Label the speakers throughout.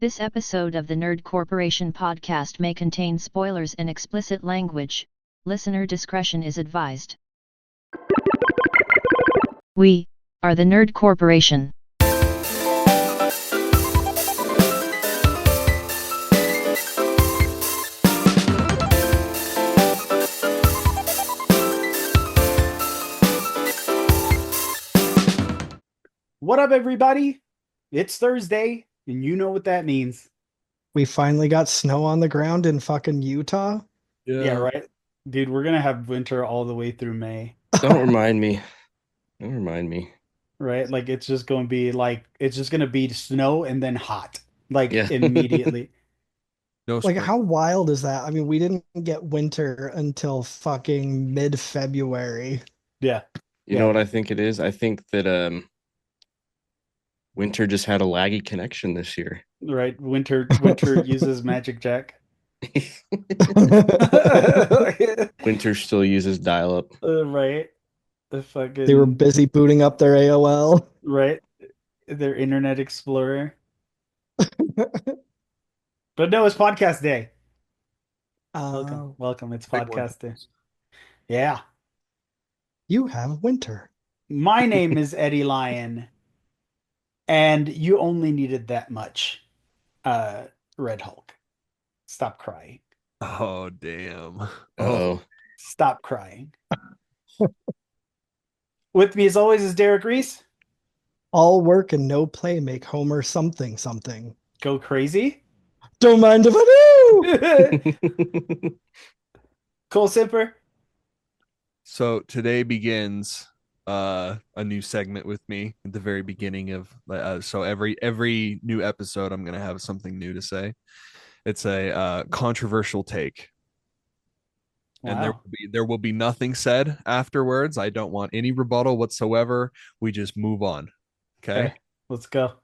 Speaker 1: This episode of the Nerd Corporation podcast may contain spoilers and explicit language. Listener discretion is advised. We are the Nerd Corporation.
Speaker 2: What up, everybody? It's Thursday, and you know what that means.
Speaker 3: We finally got snow on the ground in fucking Utah.
Speaker 2: Yeah, right? Dude, we're gonna have winter all the way through May,
Speaker 4: Don't remind me. Don't remind me.
Speaker 2: right? Like it's just gonna be snow and then hot, like
Speaker 4: Yeah.
Speaker 2: immediately.
Speaker 5: No
Speaker 3: Like,
Speaker 5: spring.
Speaker 3: how wild is that? I mean, we didn't get winter until fucking mid-February.
Speaker 2: Yeah,
Speaker 4: You know what I think it is? I think that winter just had a laggy connection this year.
Speaker 2: right. Winter uses Magic Jack.
Speaker 4: Winter still uses dial-up.
Speaker 2: Right. The fucking
Speaker 3: They were busy booting up their AOL.
Speaker 2: right. Their Internet Explorer. But no, it's podcast day. Welcome. It's
Speaker 5: Big one.
Speaker 2: podcast day. Yeah.
Speaker 3: You have winter.
Speaker 2: My name is Eddie Lyon, and you only needed that much. Red Hulk. Stop crying.
Speaker 5: Oh, damn.
Speaker 4: Oh,
Speaker 2: Stop crying. With me, as always, is Derek Reese.
Speaker 3: All work and no play make Homer something something.
Speaker 2: Go crazy.
Speaker 3: Don't mind if I do!
Speaker 2: Cole Sipper.
Speaker 5: So today begins a new segment with me at the very beginning of so every new episode I'm gonna have something new to say. It's a controversial take, and
Speaker 2: Wow.
Speaker 5: there will be nothing said afterwards. I don't want any rebuttal whatsoever. We just move on. Okay.
Speaker 2: Okay, let's go.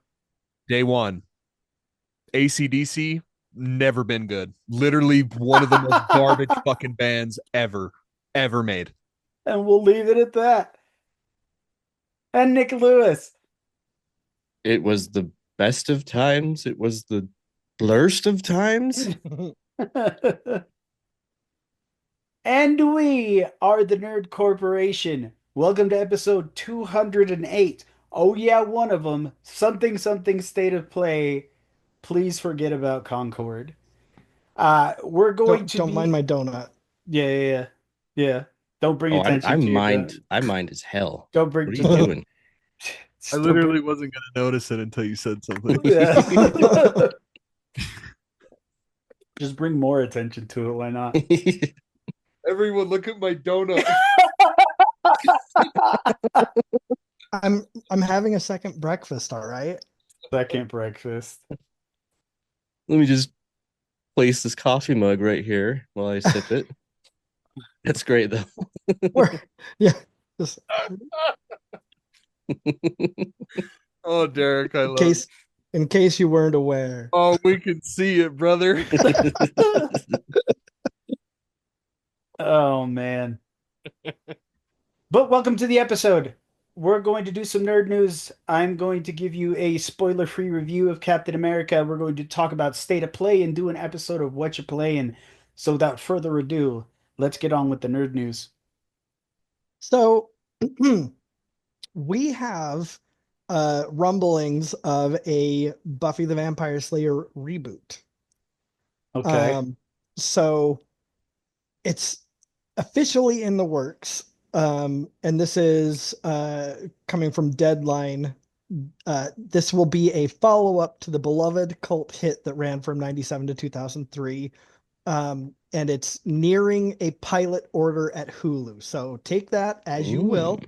Speaker 5: Day one. AC/DC never been good. Literally one of the most garbage fucking bands ever made.
Speaker 2: And we'll leave it at that. And Nick Lewis.
Speaker 4: it was the best of times. It was the blurst of times.
Speaker 2: And we are the Nerd Corporation. Welcome to episode 208. Oh yeah, one of them. Something State of Play. Please forget about Concord. We're going to
Speaker 3: Don't
Speaker 2: be...
Speaker 3: mind my donut.
Speaker 2: Yeah. Don't bring
Speaker 4: Oh,
Speaker 2: attention
Speaker 4: I
Speaker 2: to your
Speaker 4: mind.
Speaker 2: donut.
Speaker 4: I mind as hell.
Speaker 2: Don't bring
Speaker 4: What are you doing?
Speaker 5: I
Speaker 2: Don't
Speaker 5: literally wasn't gonna notice it until you said something.
Speaker 2: Yeah. Just bring more attention to it. Why not?
Speaker 5: Everyone, look at my donut.
Speaker 3: I'm having a second breakfast, all right?
Speaker 2: Second breakfast.
Speaker 4: Let me just place this coffee mug right here while I sip it. That's great though.
Speaker 3: Yeah. Just
Speaker 5: Oh, Derek, I love
Speaker 3: in case you weren't aware.
Speaker 5: Oh, we can see it, brother.
Speaker 2: Oh man. But welcome to the episode. We're going to do some nerd news. I'm going to give you a spoiler-free review of Captain America. We're going to talk about State of Play and do an episode of What You Playing. So without further ado, let's get on with the nerd news.
Speaker 3: So we have rumblings of a Buffy the Vampire Slayer reboot.
Speaker 2: Okay.
Speaker 3: So it's officially in the works. And this is coming from Deadline. This will be a follow-up to the beloved cult hit that ran from 97 to 2003. And it's nearing a pilot order at Hulu. So take that as you will.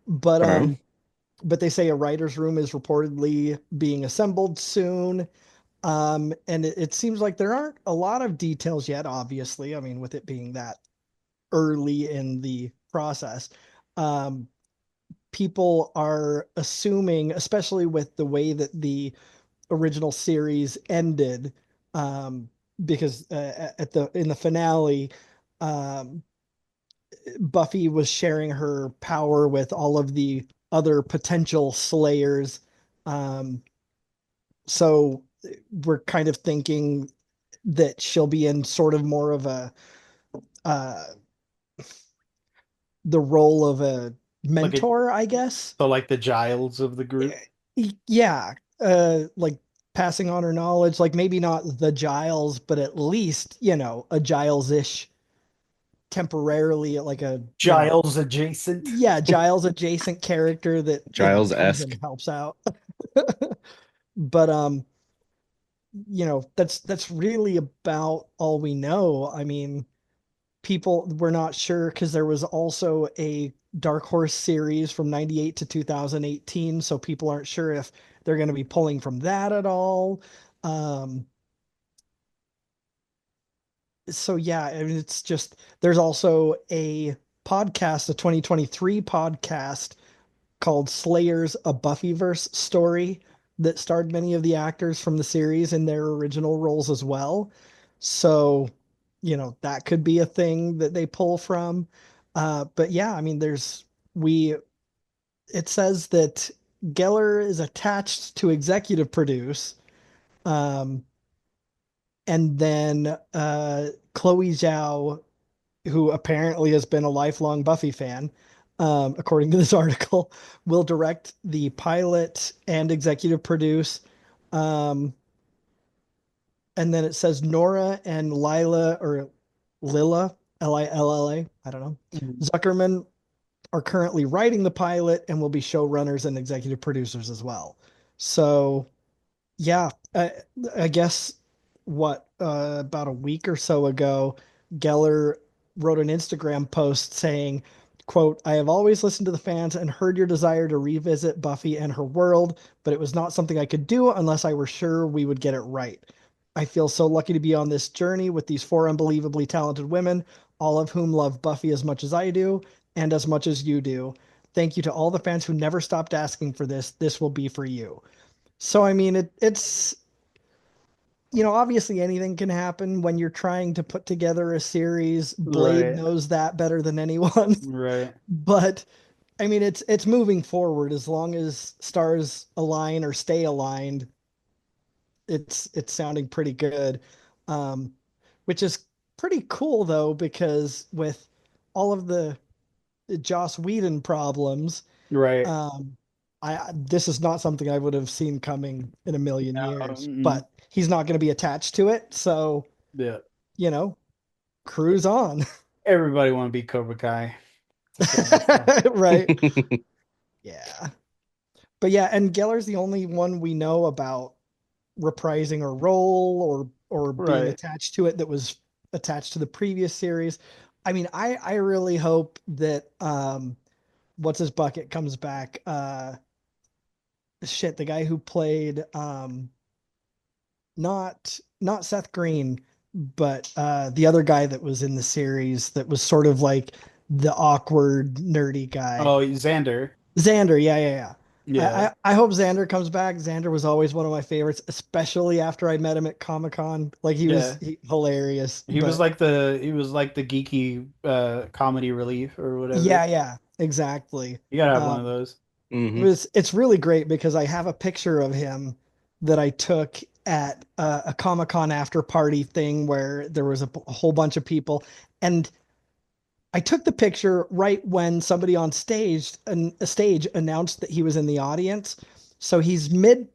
Speaker 3: But they say a writer's room is reportedly being assembled soon. And it seems like there aren't a lot of details yet, obviously. I mean, with it being that early in the process. People are assuming, especially with the way that the original series ended, because in the finale, Buffy was sharing her power with all of the other potential slayers, So we're kind of thinking that she'll be in sort of more of a uh the role of a
Speaker 2: Like a
Speaker 3: mentor, I guess.
Speaker 2: so like the Giles of the group.
Speaker 3: Yeah, like passing on her knowledge, like maybe not the Giles, but at least, a Giles-ish temporarily, like a,
Speaker 2: Giles adjacent.
Speaker 3: yeah, Giles adjacent character that, comes
Speaker 4: Giles-esque.
Speaker 3: and helps out. But that's really about all we know. I mean, people were not sure because there was also a Dark Horse series from 98 to 2018, so people aren't sure if they're going to be pulling from that at all. Um, so yeah, I mean, it's just there's also a podcast, a 2023 podcast called Slayers, a Buffyverse story that starred many of the actors from the series in their original roles as well. So, that could be a thing that they pull from. But yeah, I mean, it says that Geller is attached to executive produce. Um, and then Chloe Zhao, who apparently has been a lifelong Buffy fan, according to this article, will direct the pilot and executive produce. Um, and then it says Nora and Lila or Lilla, Lilla, I don't know.
Speaker 2: Mhm.
Speaker 3: Zuckerman are currently writing the pilot and will be showrunners and executive producers as well. So yeah, I guess about a week or so ago, Geller wrote an Instagram post saying, quote, I have always listened to the fans and heard your desire to revisit Buffy and her world, but it was not something I could do unless I were sure we would get it right. I feel so lucky to be on this journey with these four unbelievably talented women, all of whom love Buffy as much as I do and as much as you do. Thank you to all the fans who never stopped asking for this. This will be for you. So I mean, it's obviously anything can happen when you're trying to put together a series. Blade
Speaker 2: Right.
Speaker 3: knows that better than anyone.
Speaker 2: Right.
Speaker 3: But I mean, it's moving forward as long as stars align or stay aligned. It's sounding pretty good, um, which is pretty cool though because with all of the Joss Whedon problems,
Speaker 2: Right.
Speaker 3: this is not something I would have seen coming in a million years,
Speaker 2: Mm-mm.
Speaker 3: but he's not going to be attached to it. So,
Speaker 2: Yeah.
Speaker 3: you know, cruise on.
Speaker 2: Everybody want to be Cobra Kai. That's
Speaker 3: Right. Yeah. But yeah, and Geller's the only one we know about reprising a role or being
Speaker 2: right.
Speaker 3: attached to it that was attached to the previous series. I mean, I really hope that what's his bucket comes back. Shit, the guy who played not Seth Green, but the other guy that was in the series that was sort of like the awkward nerdy guy.
Speaker 2: Oh, Xander.
Speaker 3: Xander, yeah.
Speaker 2: Yeah.
Speaker 3: I hope Xander comes back. Xander was always one of my favorites, especially after I met him at Comic-Con. Like
Speaker 2: Yeah.
Speaker 3: hilarious.
Speaker 2: He was
Speaker 3: But
Speaker 2: like the geeky comedy relief or whatever.
Speaker 3: yeah, exactly.
Speaker 2: You gotta have one of
Speaker 3: Um,
Speaker 2: those.
Speaker 4: Hmm.
Speaker 3: it's really great because I have a picture of him that I took at a Comic-Con after party thing where there was a whole bunch of people, and I took the picture right when somebody on a stage announced that he was in the audience. So he's mid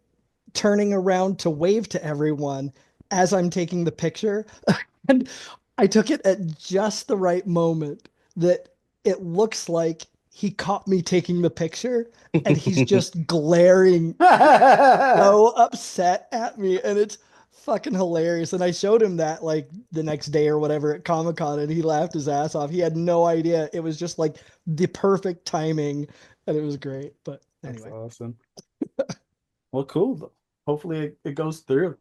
Speaker 3: turning around to wave to everyone as I'm taking the picture. And I took it at just the right moment that it looks like he caught me taking the picture and he's just glaring so upset at me, and it's fucking hilarious. And I showed him that like the next day or whatever at Comic-Con, and he laughed his ass off. He had no idea. It was just like the perfect timing, and it was great. But
Speaker 2: That's
Speaker 3: anyway,
Speaker 2: awesome. Well, cool. Hopefully it goes through.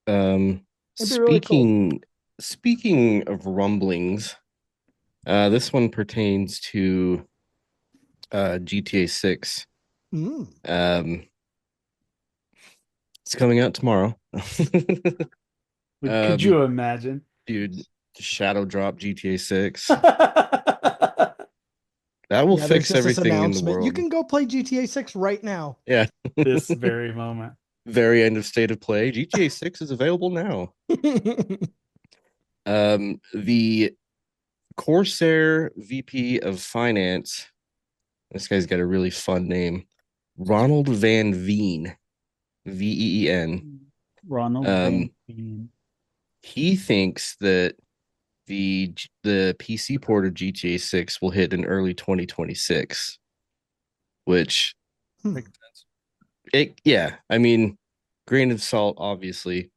Speaker 3: it'd be really cool.
Speaker 4: Speaking of rumblings, this one pertains to GTA 6.
Speaker 3: Mm.
Speaker 4: It's coming out tomorrow.
Speaker 2: Could you imagine?
Speaker 4: Dude, shadow drop GTA 6.
Speaker 2: Right.
Speaker 4: That will
Speaker 3: Yeah, there's
Speaker 4: fix
Speaker 3: just this
Speaker 4: everything in the
Speaker 3: announcement. You
Speaker 4: world.
Speaker 3: can go play GTA 6 right now.
Speaker 4: Yeah.
Speaker 2: This very moment.
Speaker 4: very end of state of play. GTA 6 is available now. The Corsair VP of Finance, this guy's got a really fun name, Ronald Van Veen, Veen.
Speaker 2: Ronald
Speaker 4: Um,
Speaker 2: Van Veen.
Speaker 4: he thinks that the PC port of GTA 6 will hit in early 2026, which
Speaker 5: Makes sense.
Speaker 4: I mean, grain of salt, obviously,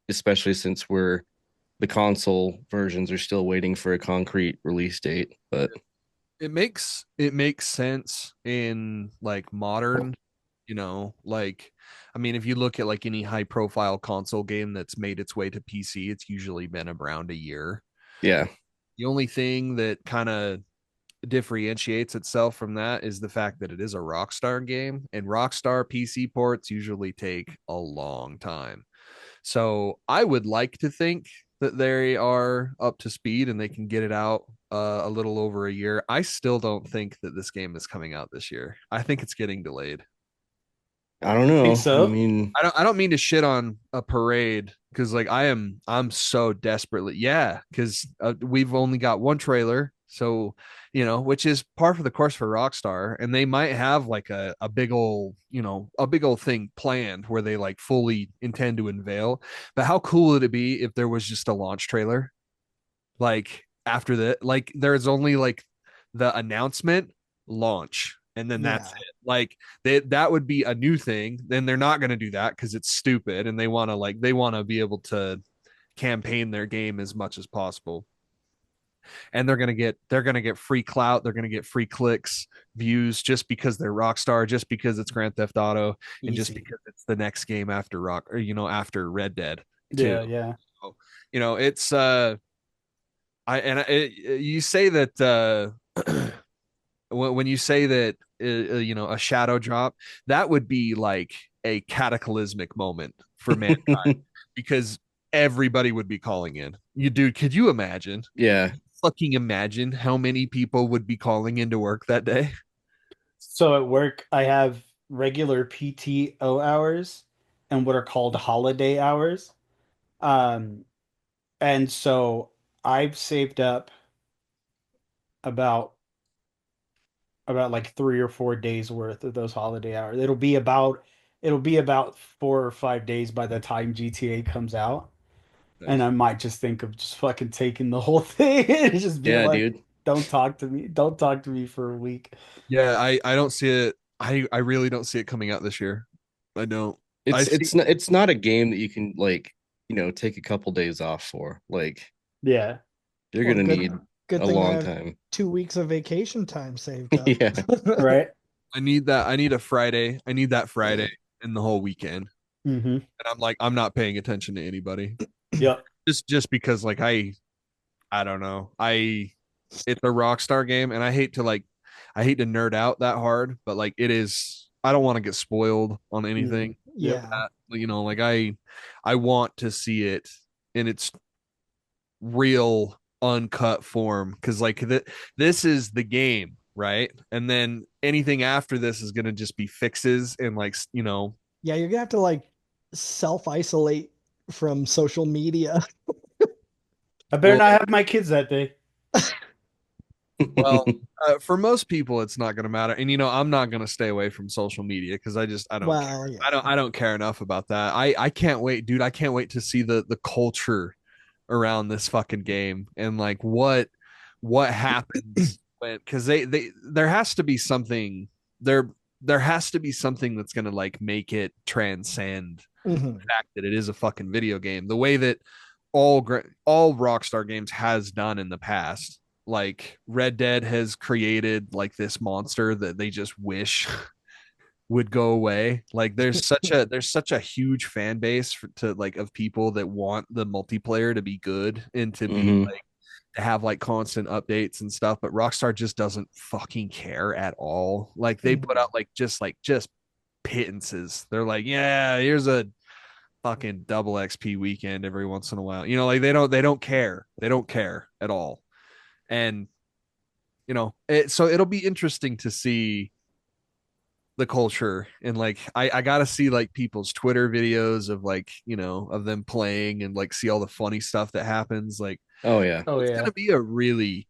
Speaker 4: especially since the console versions are still waiting for a concrete release date. But
Speaker 5: It makes sense in like modern, like I mean, if you look at like any high profile console game that's made its way to PC, it's usually been around a year.
Speaker 4: yeah,
Speaker 5: The only thing that kind of differentiates itself from that is the fact that it is a Rockstar game, and Rockstar PC ports usually take a long time. So I would like to think that they are up to speed and they can get it out a little over a year. I still don't think that this game is coming out this year. I think it's getting delayed.
Speaker 4: I don't
Speaker 2: Think
Speaker 4: know. I
Speaker 2: so?
Speaker 4: mean,
Speaker 5: I don't mean to shit on a parade because like I'm so desperately because we've only got one trailer, so which is par for the course for Rockstar, and they might have like a big old a big old thing planned where they like fully intend to unveil. But how cool would it be if there was just a launch trailer like after that? Like there's only like the announcement, launch, and then that's
Speaker 3: Yeah.
Speaker 5: it. Like that would be a new thing. Then they're not going to do that because it's stupid, and they want to be able to campaign their game as much as possible. And they're gonna get free clout. They're gonna get free clicks, views, just because they're Rockstar, just because it's Grand Theft Auto, and just
Speaker 3: Easy.
Speaker 5: because it's the next game after Rock or after Red Dead too.
Speaker 2: Yeah, yeah.
Speaker 5: So, it's you say that when you say that a shadow drop, that would be like a cataclysmic moment for mankind because everybody would be calling in. Dude, could you imagine?
Speaker 4: yeah,
Speaker 5: Fucking imagine how many people would be calling into work that day.
Speaker 2: So at work, I have regular PTO hours and what are called holiday hours. Um, and so I've saved up about like 3 or 4 days worth of those holiday hours. It'll be about 4 or 5 days by the time GTA comes out. And
Speaker 5: Nice.
Speaker 2: I might just think of just fucking taking the whole thing and just being
Speaker 4: yeah,
Speaker 2: like,
Speaker 4: dude.
Speaker 2: don't talk to me. Don't talk to me for a week.
Speaker 5: Yeah, I don't see it. I really don't see it coming out this year. I don't. I see.
Speaker 4: It's not a game that you can like take a couple days off for. Like
Speaker 2: Yeah.
Speaker 4: you're
Speaker 3: Well,
Speaker 4: gonna need
Speaker 3: good
Speaker 4: a
Speaker 3: thing I
Speaker 4: long
Speaker 3: have
Speaker 4: time.
Speaker 3: 2 weeks of vacation time saved up.
Speaker 4: Yeah,
Speaker 2: Right.
Speaker 5: I need that. I need a Friday. I need that Friday and the whole weekend.
Speaker 2: Mm-hmm.
Speaker 5: And I'm like, I'm not paying attention to anybody.
Speaker 2: Yep.
Speaker 5: Just because like I don't know. It's a Rockstar game, and I hate to nerd out that hard, but like it is. I don't want to get spoiled on anything.
Speaker 2: Yep.
Speaker 3: Yeah.
Speaker 5: Like I want to see it in its real uncut form because like this is the game, right? And then anything after this is gonna just be fixes and like
Speaker 3: Yeah, you're gonna have to like self-isolate from social media.
Speaker 2: I better
Speaker 5: well,
Speaker 2: not have my kids that day.
Speaker 5: well for most people it's not going to matter, and I'm not going to stay away from social media because I don't care.
Speaker 3: Well,
Speaker 5: I
Speaker 3: yeah.
Speaker 5: don't care enough about that. I can't wait, dude. I can't wait to see the culture around this fucking game and like what happens when, because they there has to be something there. There has to be something that's going to like make it transcend
Speaker 3: Mhm.
Speaker 5: the fact that it is a fucking video game, the way that all Rockstar games has done in the past. Like Red Dead has created like this monster that they just wish would go away. Like there's such a huge fan base to like of people that want the multiplayer to be good and to be
Speaker 4: hmm
Speaker 5: like to have like constant updates and stuff, but Rockstar just doesn't fucking care at all. Like they put out just pittances. They're like, yeah, here's a fucking double XP weekend every once in a while. Like they don't care. They don't care at all. And so it'll be interesting to see the culture, and like I gotta see like people's Twitter videos of like, you know, of them playing and like see all the funny stuff that happens. Like
Speaker 4: Oh yeah.
Speaker 2: Oh
Speaker 5: it's
Speaker 2: yeah,
Speaker 5: gonna be a really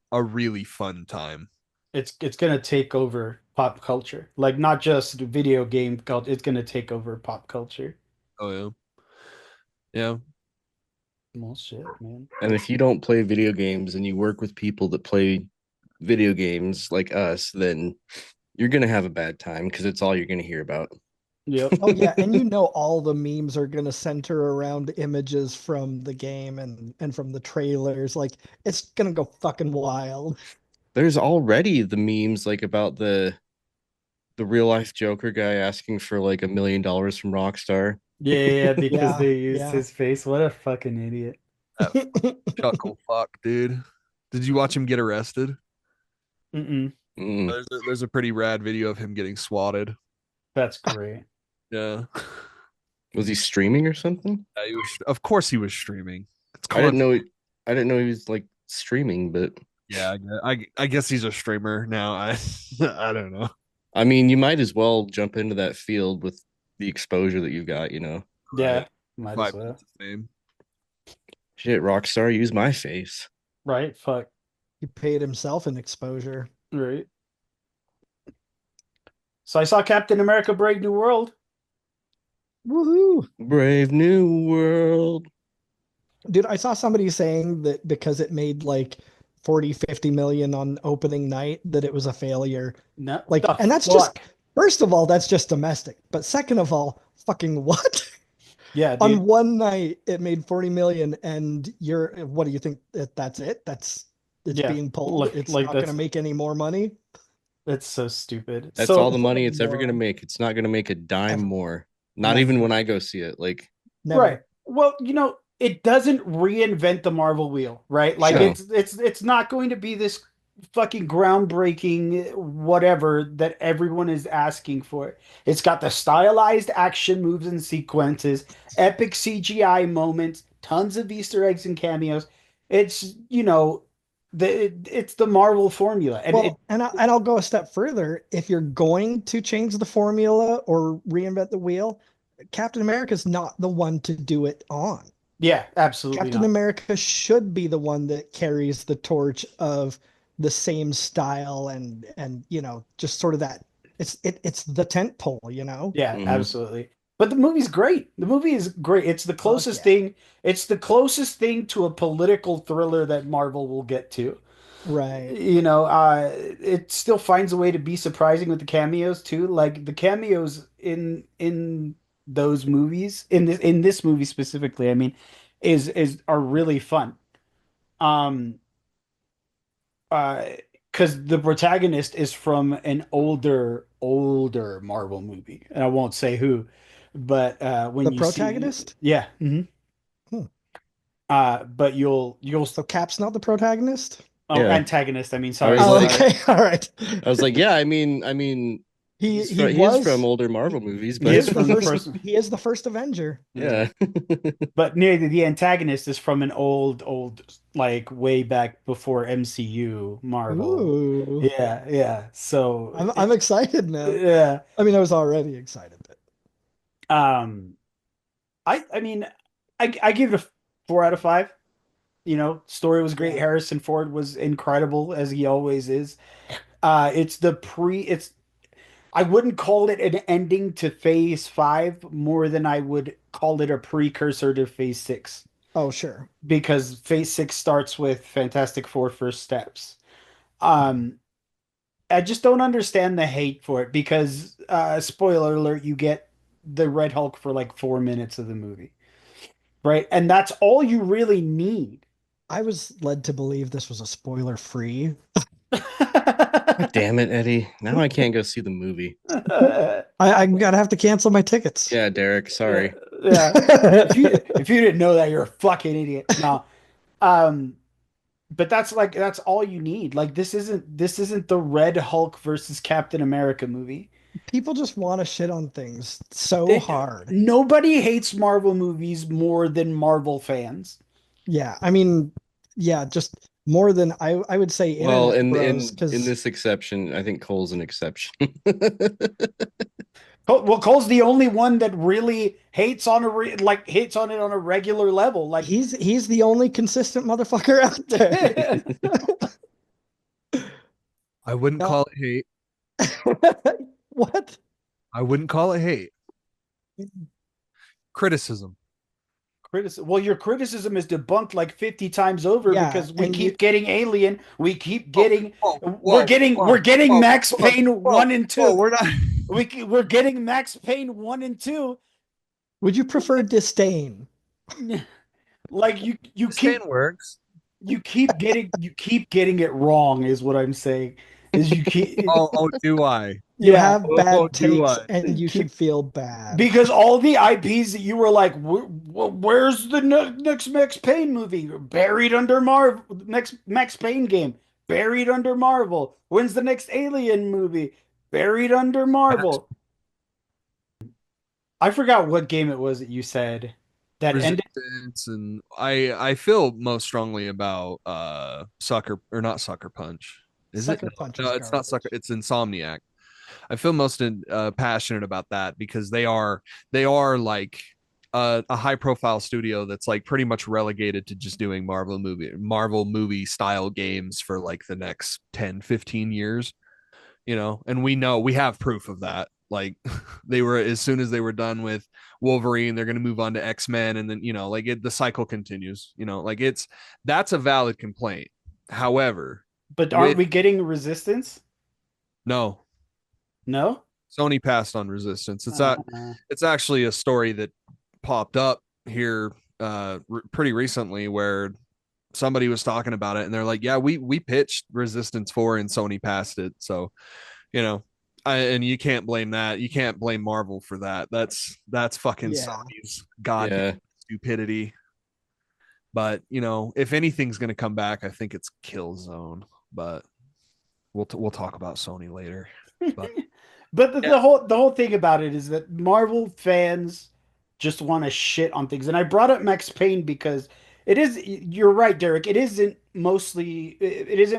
Speaker 5: fun time.
Speaker 2: it's gonna take over pop culture. Like not just video game culture. It's gonna take over pop culture.
Speaker 5: Oh yeah. Yeah.
Speaker 2: Well, shit, man.
Speaker 4: And if you don't play video games and you work with people that play video games like us, then you're gonna have a bad time because it's all you're gonna hear about.
Speaker 2: Yep.
Speaker 3: Oh yeah, and you know all the memes are gonna center around images from the game and from the trailers. Like it's gonna go fucking wild.
Speaker 4: There's already the memes like about the real life Joker guy asking for like $1 million from Rockstar.
Speaker 2: Yeah, because
Speaker 3: Yeah,
Speaker 2: they used
Speaker 3: yeah.
Speaker 2: his face. What a fucking idiot.
Speaker 5: That chuckle fuck, dude. Did you watch him get arrested?
Speaker 2: Mm-mm.
Speaker 4: Mm.
Speaker 5: There's a pretty rad video of him getting swatted.
Speaker 2: That's great.
Speaker 5: Yeah.
Speaker 4: Was he streaming or something?
Speaker 5: He was, of course he was streaming. It's
Speaker 4: I didn't
Speaker 5: Concord.
Speaker 4: know. I didn't know he was like streaming, but
Speaker 5: Yeah, I guess he's a streamer now. I don't know.
Speaker 4: I mean, you might as well jump into that field with the exposure that you've got.
Speaker 2: Yeah,
Speaker 5: Right.
Speaker 2: might as
Speaker 5: 5
Speaker 2: well.
Speaker 5: minutes of fame.
Speaker 4: Shit, Rockstar, use my face.
Speaker 2: Right? Fuck.
Speaker 3: He paid himself an exposure.
Speaker 2: Right. So I saw Captain America Brave New World.
Speaker 3: Woohoo!
Speaker 4: Brave New World.
Speaker 3: Dude, I saw somebody saying that because it made like 40, 50 million on opening night, that it was a failure.
Speaker 2: No,
Speaker 3: Like,
Speaker 2: the
Speaker 3: and that's
Speaker 2: fuck?
Speaker 3: just, first of all, that's just domestic. But second of all, fucking what?
Speaker 2: Yeah,
Speaker 3: On
Speaker 2: dude.
Speaker 3: one night, it made 40 million, and what do you think that that's it? It's
Speaker 2: Yeah,
Speaker 3: being pulled. It's
Speaker 2: like
Speaker 3: not going to make any more money
Speaker 2: that's so stupid.
Speaker 4: That's all the
Speaker 2: So
Speaker 4: money it's ever gonna
Speaker 3: moron.
Speaker 4: make. It's not gonna make a dime
Speaker 3: Ever.
Speaker 4: more. Not
Speaker 3: Never.
Speaker 4: even when I go see it. Like,
Speaker 3: Never.
Speaker 2: right. Well, it doesn't reinvent the Marvel wheel, right? Like
Speaker 4: Sure.
Speaker 2: it's not going to be this fucking groundbreaking whatever that everyone is asking for. It's got the stylized action moves and sequences, epic CGI moments, tons of Easter eggs and cameos. It's, it's the Marvel formula. And
Speaker 3: Well, and I'll go a step further. If you're going to change the formula or reinvent the wheel, Captain America's not the one to do it on.
Speaker 2: yeah, absolutely
Speaker 3: Captain
Speaker 2: not.
Speaker 3: America should be the one that carries the torch of the same style and just sort of that it's the tent pole,
Speaker 2: Yeah,
Speaker 4: Mhm.
Speaker 2: absolutely. But the movie's great. The movie is great. It's the
Speaker 3: Fuck
Speaker 2: closest
Speaker 3: yeah.
Speaker 2: thing. It's the closest thing to a political thriller that Marvel will get to.
Speaker 3: Right.
Speaker 2: It still finds a way to be surprising with the cameos too. Like the cameos in those movies, in this movie specifically, I mean, is are really fun. Um, uh, because the protagonist is from an older Marvel movie, and I won't say who, but when
Speaker 3: The
Speaker 2: you see,
Speaker 3: protagonist?
Speaker 2: yeah,
Speaker 3: Hmm.
Speaker 2: but you'll
Speaker 3: So Cap's not the protagonist?
Speaker 2: oh,
Speaker 4: Yeah.
Speaker 2: antagonist. I mean,
Speaker 4: I
Speaker 2: sorry,
Speaker 4: was
Speaker 3: Oh,
Speaker 4: like-
Speaker 2: sorry.
Speaker 3: okay. All right.
Speaker 4: I was like, yeah, I mean,
Speaker 3: He
Speaker 4: he is
Speaker 3: was
Speaker 4: from older Marvel movies,
Speaker 2: He
Speaker 3: he
Speaker 4: but
Speaker 2: is
Speaker 3: is the
Speaker 2: from the
Speaker 3: first
Speaker 2: first.
Speaker 3: he is the first Avenger.
Speaker 4: yeah.
Speaker 2: But near the antagonist is from an old, like way back before MCU Marvel.
Speaker 3: Ooh.
Speaker 2: Yeah, yeah. So,
Speaker 3: I'm excited now.
Speaker 2: yeah.
Speaker 3: I mean, I was already excited, but
Speaker 2: Um, I mean, I give it a 4 out of 5. Story was great.
Speaker 3: Yeah.
Speaker 2: Harrison Ford was incredible as he always is. It's I wouldn't call it an ending to Phase 5 more than I would call it a precursor to Phase 6
Speaker 3: oh sure.
Speaker 2: because Phase 6 starts with Fantastic Four First Steps. Um, I just don't understand the hate for it because, spoiler alert, you get the Red Hulk for like 4 minutes of the movie, right? And that's all you really need.
Speaker 3: I was led to believe this was a spoiler free.
Speaker 4: Damn it, Eddie. Now I can't go see the movie.
Speaker 3: I'm gonna have to cancel my tickets.
Speaker 4: Yeah, Derek, sorry.
Speaker 2: Yeah. If you didn't know that, you're a fucking idiot. No. But that's all you need. Like this isn't the Red Hulk versus Captain America movie.
Speaker 3: People just want to shit on things so
Speaker 2: They-
Speaker 3: hard.
Speaker 2: Nobody hates Marvel movies more than Marvel fans.
Speaker 3: Yeah, I mean, yeah, just more than I would say
Speaker 4: Well,
Speaker 3: internet
Speaker 4: in
Speaker 3: bros,
Speaker 4: in
Speaker 3: 'cause
Speaker 4: in this exception, I think Cole's an exception.
Speaker 2: Well, Cole's the only one that really hates on hates on it on a regular level. Like
Speaker 3: He's the only consistent motherfucker out there.
Speaker 5: I wouldn't
Speaker 3: No.
Speaker 5: call it hate.
Speaker 3: What?
Speaker 5: I wouldn't call it hate. Criticism.
Speaker 2: Well, your criticism is debunked like 50 times over
Speaker 3: Yeah,
Speaker 2: because we
Speaker 3: and
Speaker 2: keep getting Alien, we keep getting
Speaker 5: Whoa,
Speaker 2: we're getting Max
Speaker 5: whoa,
Speaker 2: Payne
Speaker 5: whoa,
Speaker 2: 1 and
Speaker 5: whoa,
Speaker 2: 2.
Speaker 5: we're not.
Speaker 2: We're getting Max Payne 1 and 2.
Speaker 3: would you prefer disdain?
Speaker 2: Like you
Speaker 5: Disdain
Speaker 2: keep
Speaker 5: works.
Speaker 2: you keep getting it wrong is what I'm saying. Is you keep
Speaker 5: Do I?
Speaker 3: You
Speaker 2: yeah,
Speaker 3: have bad
Speaker 5: Do
Speaker 3: takes
Speaker 5: I?
Speaker 3: and you should
Speaker 2: keep
Speaker 3: feel bad.
Speaker 2: because all the IPs that you were like, where's the next Max Payne movie? Buried under Marvel. Next Max Payne game. Buried under Marvel. When's the next Alien movie? Buried under Marvel. I forgot what game it was that you said that ended.
Speaker 5: Resistance, and I feel most strongly about Sucker, or not Sucker Punch. Is it?
Speaker 3: Sucker Punch
Speaker 5: No,
Speaker 3: is
Speaker 5: it's not Sucker.
Speaker 3: garbage.
Speaker 5: It's Insomniac. I feel most passionate about that because they are like a high profile studio that's like pretty much relegated to just doing Marvel movie style games for like the next 10-15 years, and we know we have proof of that. Like they were, as soon as they were done with Wolverine, they're going to move on to X-Men, and then the cycle continues. That's a valid complaint. However,
Speaker 2: But aren't
Speaker 5: with
Speaker 2: we getting Resistance?
Speaker 5: no,
Speaker 2: No.
Speaker 5: Sony passed on Resistance.
Speaker 2: Uh,
Speaker 5: It's actually a story that popped up here pretty recently where somebody was talking about it, and they're like, yeah, we pitched Resistance 4 and Sony passed it. So, you know, and you can't blame that. You can't blame Marvel for that. That's fucking
Speaker 3: Yeah.
Speaker 5: Sony's goddamn
Speaker 4: Yeah.
Speaker 5: stupidity. But if anything's gonna come back, I think it's Killzone. But we'll talk about Sony later. But
Speaker 2: But
Speaker 5: yeah,
Speaker 2: the whole thing about it is that Marvel fans just want to shit on things. And I brought up Max Payne because you're right, Derek. It isn't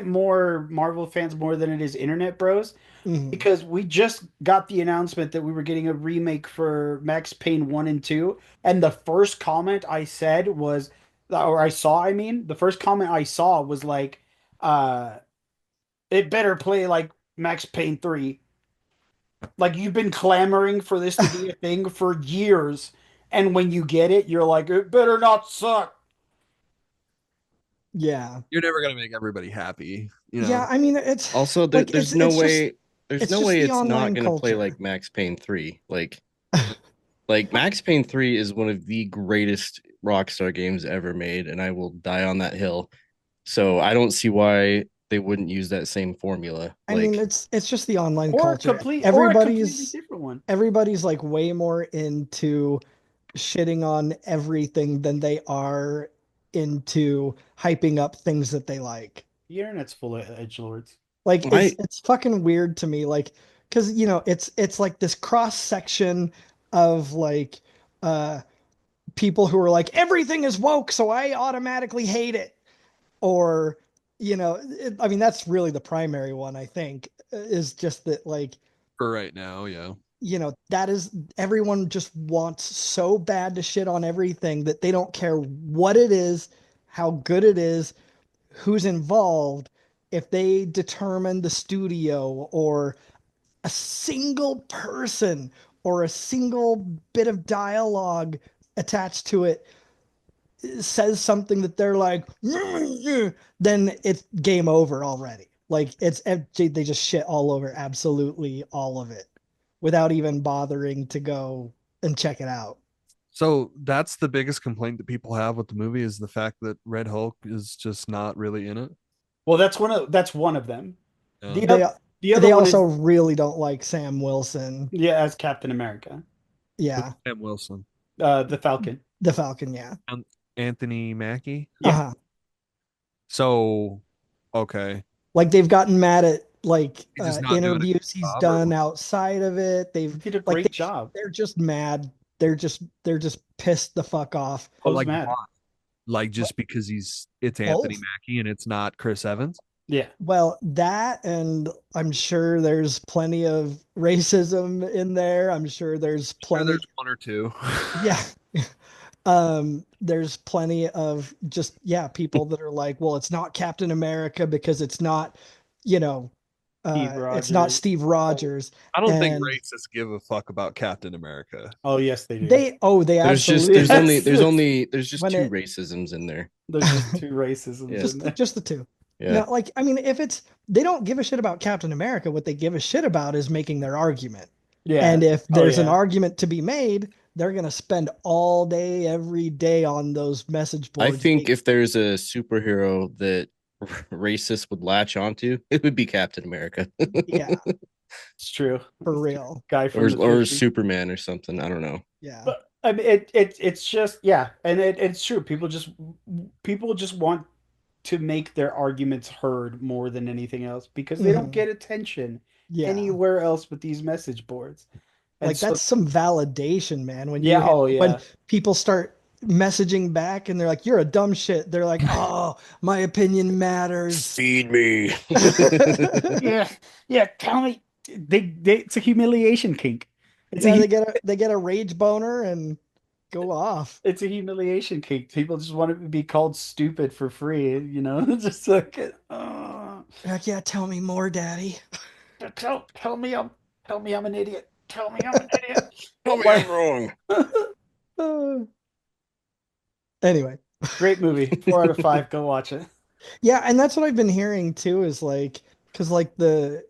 Speaker 2: more Marvel fans more than it is internet bros.
Speaker 3: Mhm.
Speaker 2: Because we just got the announcement that we were getting a remake for Max Payne 1 and 2. And the first comment I said was, or I saw, I mean, the first comment I saw was like, uh, it better play like Max Payne 3. Like you've been clamoring for this to be a thing for years, and when you get it, you're like, it better not suck.
Speaker 3: Yeah.
Speaker 5: you're never gonna make everybody happy.
Speaker 3: Yeah, I mean it's
Speaker 4: Also,
Speaker 3: like
Speaker 4: there's no way
Speaker 3: the
Speaker 4: it's not
Speaker 3: online
Speaker 4: gonna play
Speaker 3: culture.
Speaker 4: like Max Payne 3. Like Max Payne 3 is one of the greatest Rockstar games ever made, and I will die on that hill. So I don't see why they wouldn't use that same formula.
Speaker 3: I mean, it's just the online
Speaker 2: Or
Speaker 3: culture.
Speaker 2: a completely different one.
Speaker 3: Everybody's like way more into shitting on everything than they are into hyping up things that they like.
Speaker 2: The internet's full of edgelords.
Speaker 3: Like
Speaker 4: I
Speaker 3: it's fucking weird to me, like because it's like this cross section of like uh people who are like everything is woke, so I automatically hate it. Or I mean that's really the primary one I think is just that like
Speaker 5: For right now, yeah.
Speaker 3: that is everyone just wants so bad to shit on everything that they don't care what it is, how good it is, who's involved. If they determine the studio or a single person or a single bit of dialogue attached to it says something that they're like, then it's game over already. Like they just shit all over absolutely all of it without even bothering to go and check it out.
Speaker 5: So that's the biggest complaint that people have with the movie is the fact that Red Hulk is just not really in it.
Speaker 2: Well, that's one of them.
Speaker 5: Yeah.
Speaker 3: They
Speaker 2: The other
Speaker 3: they
Speaker 2: one
Speaker 3: also
Speaker 2: is
Speaker 3: really don't like Sam Wilson.
Speaker 2: yeah, as Captain America,
Speaker 3: Yeah,
Speaker 5: Sam Wilson.
Speaker 2: the Falcon.
Speaker 3: the Falcon. Yeah.
Speaker 5: Anthony Mackie.
Speaker 2: Yeah,
Speaker 3: Uh-huh.
Speaker 5: So, okay.
Speaker 3: Like they've gotten mad at like
Speaker 5: He's just not doing a good
Speaker 3: interviews he's
Speaker 5: job,
Speaker 3: done outside of it.
Speaker 2: he
Speaker 3: They've
Speaker 2: did a
Speaker 3: like
Speaker 2: great job.
Speaker 3: they're just mad. They're just pissed the fuck off.
Speaker 5: but
Speaker 2: Who's
Speaker 5: like
Speaker 2: mad?
Speaker 5: why? Like just because it's Anthony
Speaker 3: Both.
Speaker 5: Mackie and it's not Chris Evans.
Speaker 2: Yeah.
Speaker 3: Well, that, and I'm sure there's plenty of racism in there. I'm sure there's
Speaker 5: Sure,
Speaker 3: plenty.
Speaker 5: there's one or two.
Speaker 3: Yeah. There's plenty of just, yeah, people that are like, well, it's not Captain America because it's not, you know,
Speaker 2: Steve
Speaker 3: it's not
Speaker 2: Rogers.
Speaker 3: Steve Rogers.
Speaker 5: I don't think
Speaker 3: And
Speaker 5: racists give a fuck about Captain America.
Speaker 2: Oh yes, they do.
Speaker 3: they
Speaker 4: There's just
Speaker 3: absolutely,
Speaker 4: there's just
Speaker 3: when
Speaker 4: two
Speaker 3: it,
Speaker 4: racisms in there.
Speaker 2: There's just two racisms
Speaker 4: Yeah.
Speaker 2: in there.
Speaker 3: just the two.
Speaker 4: Yeah.
Speaker 3: Like, I mean, if it's, they don't give a shit about Captain America. What they give a shit about is making their argument.
Speaker 2: Yeah.
Speaker 3: And if
Speaker 2: Oh,
Speaker 3: there's an
Speaker 2: yeah.
Speaker 3: argument to be made, they're going to spend all day, every day on those message
Speaker 4: I
Speaker 3: boards.
Speaker 4: think if there's a superhero that racists would latch onto, it would be Captain America.
Speaker 3: Yeah,
Speaker 2: It's true.
Speaker 3: for real.
Speaker 2: Guy from
Speaker 4: or
Speaker 2: the
Speaker 4: or
Speaker 2: 50s.
Speaker 4: Superman or something. I don't know.
Speaker 3: Yeah.
Speaker 2: But I mean, it's just, yeah, and it's true. People just want to make their arguments heard more than anything else because they don't
Speaker 3: Mhm.
Speaker 2: get attention
Speaker 3: Yeah.
Speaker 2: anywhere else but these message boards. And
Speaker 3: Like,
Speaker 2: so,
Speaker 3: that's some validation, man. When
Speaker 2: yeah,
Speaker 3: when
Speaker 2: yeah.
Speaker 3: people start messaging back and they're like, "You're a dumb shit." They're like, "Oh, my opinion matters."
Speaker 4: Feed me.
Speaker 2: Yeah, yeah. Tell me, it's a humiliation kink. It's
Speaker 3: Yeah,
Speaker 2: a
Speaker 3: they get a rage boner and go off.
Speaker 2: it's a humiliation kink. People just want to be called stupid for free, just like,
Speaker 3: Like, yeah, tell me more, daddy.
Speaker 2: tell me I'm an idiot. Tell me I'm an idiot.
Speaker 4: Tell me
Speaker 2: Why-
Speaker 4: I'm wrong.
Speaker 3: Uh, anyway,
Speaker 2: Great movie. 4 out of 5. Go watch it.
Speaker 3: yeah, and that's what I've been hearing too, is like, because like the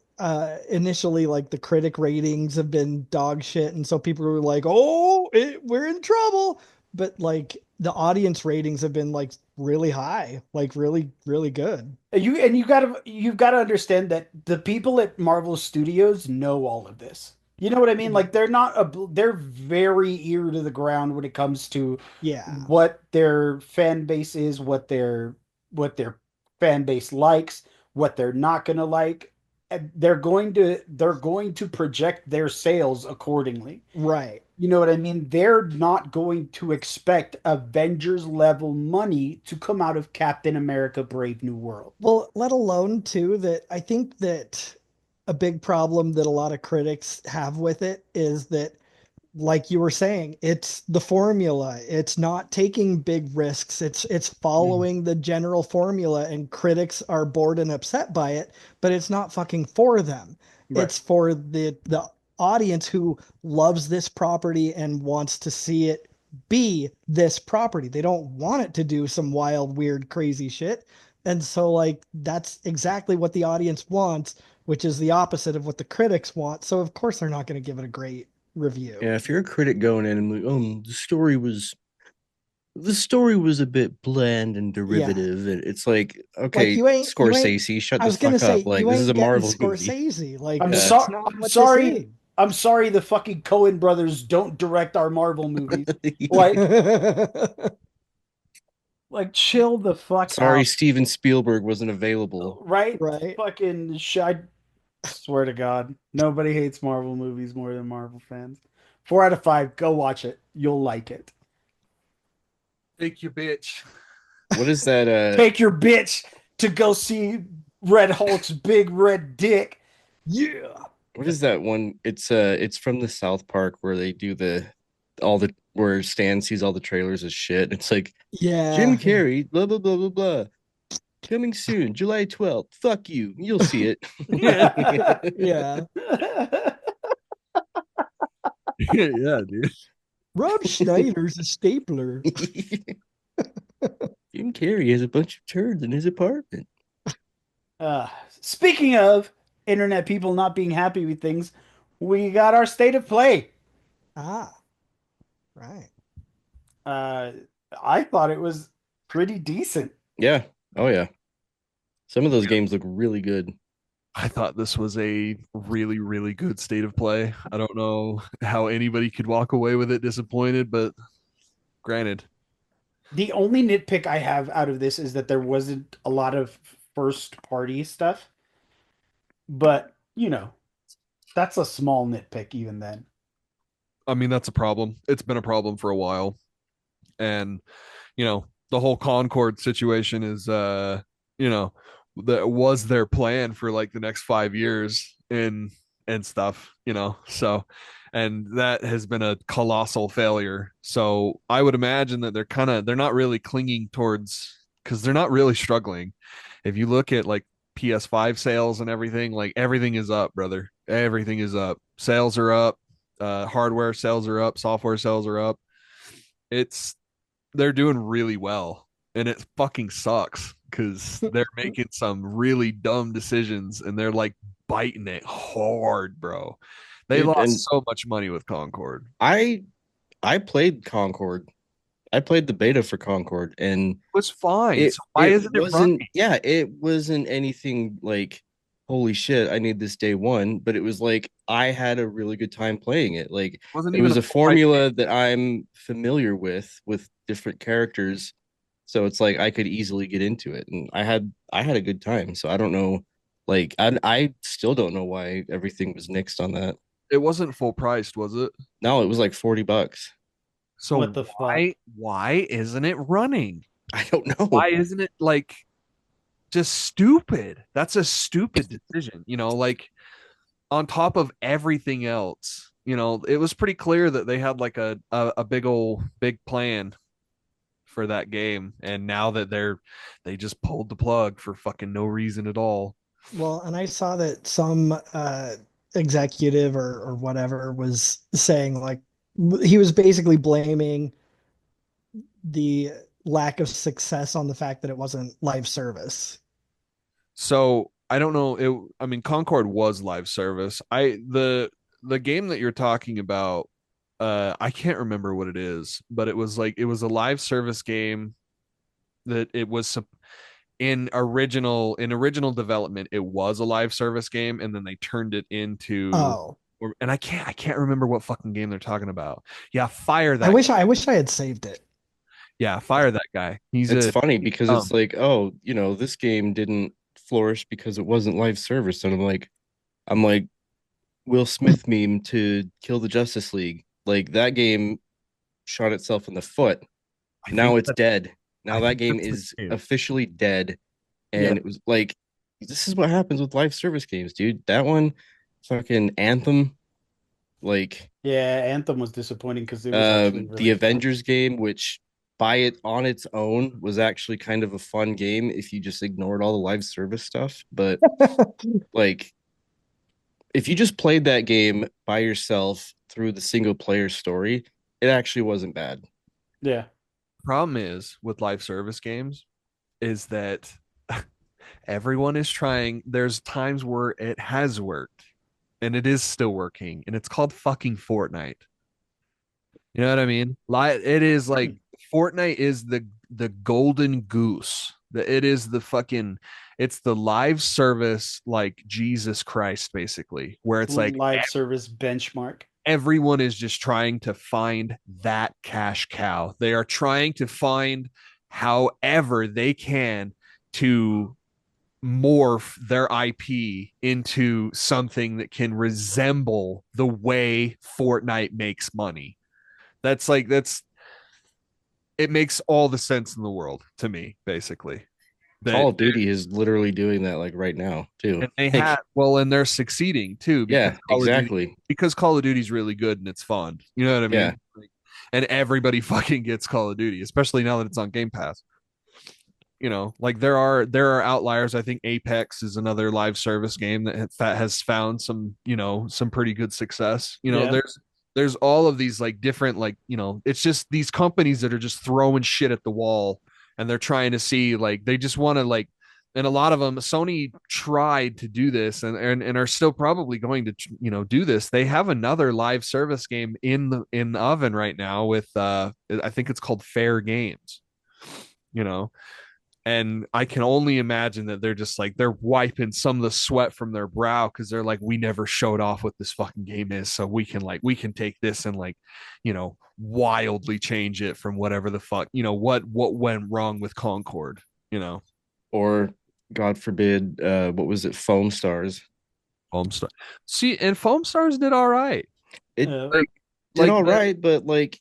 Speaker 3: initially, like, the critic ratings have been dog shit, and so people were like, "Oh, we're in trouble," but like the audience ratings have been like really high, like really, really good.
Speaker 2: You've got to understand that the people at Marvel Studios know all of this. You know what I mean? Like they're very ear to the ground when it comes to
Speaker 3: Yeah,
Speaker 2: what their fan base is, what their fan base likes, what they're not going to like. And they're going to project their sales accordingly.
Speaker 3: right.
Speaker 2: You know what I mean? They're not going to expect Avengers level money to come out of Captain America Brave New World.
Speaker 3: Well, let alone too that I think that a big problem that a lot of critics have with it is that, like you were saying, it's the formula. It's not taking big risks. It's following the general formula, and critics are bored and upset by it, but it's not fucking for them.
Speaker 2: Right.
Speaker 3: It's for the audience who loves this property and wants to see it be this property. They don't want it to do some wild, weird, crazy shit. And so, like, that's exactly what the audience wants, which is the opposite of what the critics want. So of course they're not going to give it a great review.
Speaker 4: Yeah, if you're a critic going in and like, the story was a bit bland and derivative, and it's like, okay,
Speaker 3: Like, you ain't
Speaker 4: Scorsese, shut
Speaker 3: I
Speaker 4: the
Speaker 3: was gonna
Speaker 4: fuck
Speaker 3: say,
Speaker 4: up. Like,
Speaker 3: you
Speaker 4: this is
Speaker 3: ain't
Speaker 4: a
Speaker 3: getting
Speaker 4: Marvel movie.
Speaker 3: Scorsese. Like,
Speaker 2: I'm
Speaker 3: that's
Speaker 2: sorry.
Speaker 3: not
Speaker 2: I'm
Speaker 3: what this
Speaker 2: sorry.
Speaker 3: is.
Speaker 2: I'm sorry. The fucking Coen brothers don't direct our Marvel movies. Like, chill the fuck
Speaker 4: Sorry,
Speaker 2: out.
Speaker 4: Steven Spielberg wasn't available.
Speaker 2: Right?
Speaker 3: Right.
Speaker 2: Fucking I swear to God, nobody hates Marvel movies more than Marvel fans. 4 out of 5. Go watch it. You'll like it.
Speaker 5: Take your bitch.
Speaker 4: What is that?
Speaker 2: Take your bitch to go see Red Hulk's big red dick. Yeah.
Speaker 4: What is that one? It's from the South Park where they do where Stan sees all the trailers as shit. It's like
Speaker 3: Yeah.
Speaker 4: Jim Carrey, blah blah blah blah blah. Coming soon, July 12th. Fuck you. You'll see it.
Speaker 3: Yeah.
Speaker 5: Yeah, dude.
Speaker 3: Rob Schneider's a stapler.
Speaker 4: Jim Carrey has a bunch of turds in his apartment.
Speaker 2: Speaking of internet people not being happy with things, we got our state of play.
Speaker 3: Ah. Right.
Speaker 2: I thought it was pretty decent.
Speaker 4: Yeah. Oh yeah. Some of those games look really good.
Speaker 5: I thought this was a really, really good state of play. I don't know how anybody could walk away with it disappointed, but granted.
Speaker 2: The only nitpick I have out of this is that there wasn't a lot of first party stuff. But, that's a small nitpick even then.
Speaker 5: I mean, that's a problem. It's been a problem for a while. And, the whole Concord situation is, that was their plan for like the next 5 years and stuff, so, and that has been a colossal failure. So I would imagine that they're not really clinging towards, because they're not really struggling. If you look at like PS5 sales and everything, like everything is up, brother. Everything is up. Sales are up. Hardware sales are up. Software sales are up. It's They're doing really well, and it fucking sucks because they're making some really dumb decisions, and they're like biting it hard, bro. They
Speaker 4: Dude,
Speaker 5: lost
Speaker 4: and
Speaker 5: so much money with Concord.
Speaker 4: I played Concord. I played the beta for Concord, and
Speaker 5: It was fine.
Speaker 4: it
Speaker 5: So why
Speaker 4: it
Speaker 5: isn't it
Speaker 4: wasn't
Speaker 5: running?
Speaker 4: yeah, it wasn't anything like holy shit, I need this day one, but it was like I had a really good time playing it. Like
Speaker 5: It wasn't
Speaker 4: it
Speaker 5: even
Speaker 4: was
Speaker 5: a
Speaker 4: a
Speaker 5: full price game.
Speaker 4: formula that I'm familiar with different characters. So it's like I could easily get into it, and I had a good time. So I don't know, like I still don't know why everything was nixed on that.
Speaker 5: It wasn't full priced, was it?
Speaker 4: No, it was like $40.
Speaker 2: What
Speaker 5: So
Speaker 2: the fuck?
Speaker 5: why isn't it running?
Speaker 4: I don't know.
Speaker 5: Why isn't it like just stupid? That's a stupid decision, like on top of everything else. It was pretty clear that they had like a big plan for that game, and now that they just pulled the plug for fucking no reason at all.
Speaker 3: Well, and I saw that some executive or whatever was saying like he was basically blaming the lack of success on the fact that it wasn't live service.
Speaker 5: So I don't know. I mean, Concord was live service. The game that you're talking about, I can't remember what it is, but it was a live service game that it was in original development. It was a live service game, and then they turned it into.
Speaker 3: Oh,
Speaker 5: And I can't remember what fucking game they're talking about. Yeah, fire
Speaker 3: I
Speaker 5: that.
Speaker 3: wish I wish I had saved it.
Speaker 5: Yeah, fire that guy.
Speaker 4: It's funny because
Speaker 5: Um,
Speaker 4: it's like, oh, this game didn't flourish because it wasn't live service. And I'm like, Will Smith meme to Kill the Justice League. Like that game shot itself in the foot.
Speaker 5: I
Speaker 4: Now
Speaker 5: think
Speaker 4: it's
Speaker 5: that
Speaker 4: dead.
Speaker 5: I
Speaker 4: Now that
Speaker 5: think
Speaker 4: game
Speaker 5: that's the
Speaker 4: is
Speaker 5: case.
Speaker 4: officially dead. And
Speaker 3: Yep.
Speaker 4: it was like, this is what happens with live service games, dude. That one, fucking Anthem, like
Speaker 2: Yeah, Anthem was disappointing because it was actually
Speaker 4: the
Speaker 2: really fun.
Speaker 4: Avengers game, which by it on its own was actually kind of a fun game if you just ignored all the live service stuff. But like if you just played that game by yourself through the single player story, it actually wasn't bad.
Speaker 2: Yeah.
Speaker 5: Problem is with live service games is that everyone is trying. There's times where it has worked and it is still working, and it's called fucking Fortnite. You know what I mean? It is like Fortnite is the golden goose. It is the fucking it's the live service like Jesus Christ, basically, where it's like
Speaker 2: Live service benchmark.
Speaker 5: everyone is just trying to find that cash cow. They are trying to find however they can to morph their IP into something that can resemble the way Fortnite makes money. That's it makes all the sense in the world to me, basically.
Speaker 4: Call
Speaker 5: That
Speaker 4: of Duty is literally doing that like right now too.
Speaker 5: and they
Speaker 4: Like,
Speaker 5: have well, and they're succeeding too
Speaker 4: yeah, exactly.
Speaker 5: Because Call of Duty's really good and it's fun. You know what I
Speaker 4: Yeah.
Speaker 5: mean? And everybody fucking gets Call of Duty, especially now that it's on Game Pass. Like there are outliers. I think Apex is another live service game that has found some pretty good success.
Speaker 2: Yeah.
Speaker 5: There's all of these like different it's just these companies that are just throwing shit at the wall, and they're trying to see like they just want to like, and a lot of them, Sony tried to do this and are still probably going to do this. They have another live service game in the oven right now with I think it's called Fair Games. You know, and I can only imagine that they're just like they're wiping some of the sweat from their brow because they're like, we never showed off what this fucking game is, so we can take this and wildly change it from whatever the fuck what went wrong with Concord.
Speaker 4: Or God forbid, what was it? Foam Stars.
Speaker 5: Foam Star. See, and Foam Stars did all right.
Speaker 4: It
Speaker 2: Yeah.
Speaker 4: did
Speaker 5: Like
Speaker 4: all
Speaker 5: the,
Speaker 4: right, but like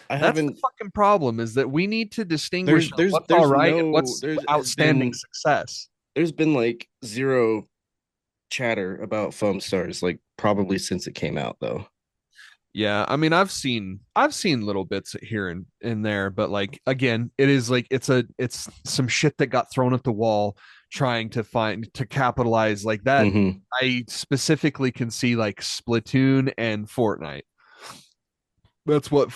Speaker 4: I
Speaker 5: That's the
Speaker 4: haven't.
Speaker 5: fucking problem, is that we need to distinguish what's all
Speaker 4: There's
Speaker 5: right and
Speaker 4: no
Speaker 5: what's
Speaker 4: there's has
Speaker 5: outstanding
Speaker 4: been
Speaker 5: success.
Speaker 4: there's been like zero chatter about foam stars like probably since it came out though.
Speaker 5: Yeah, I mean, I've seen little bits here and in there, but like again, it is like it's some shit that got thrown at the wall trying to capitalize like that.
Speaker 4: Mm-hmm.
Speaker 5: I specifically can see like Splatoon and Fortnite. That's what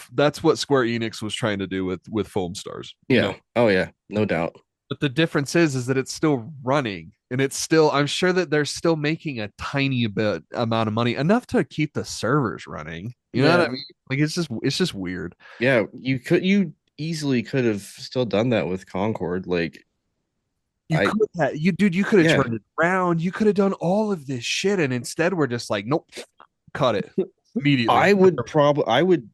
Speaker 5: Square Enix was trying to do with Foam Stars, you
Speaker 4: Yeah.
Speaker 5: know.
Speaker 4: Oh yeah. No doubt.
Speaker 5: But the difference is that it's still running, and it's still, I'm sure that they're still making a tiny bit amount of money, enough to keep the servers running. You know what I
Speaker 2: Yeah.
Speaker 5: mean? Like it's just weird.
Speaker 4: Yeah. You easily could have still done that with Concord. Like
Speaker 5: You
Speaker 4: I
Speaker 5: could have, you could have
Speaker 4: yeah.
Speaker 5: turned it around. You could have done all of this shit, and instead we're just like, nope, cut it immediately.
Speaker 4: I would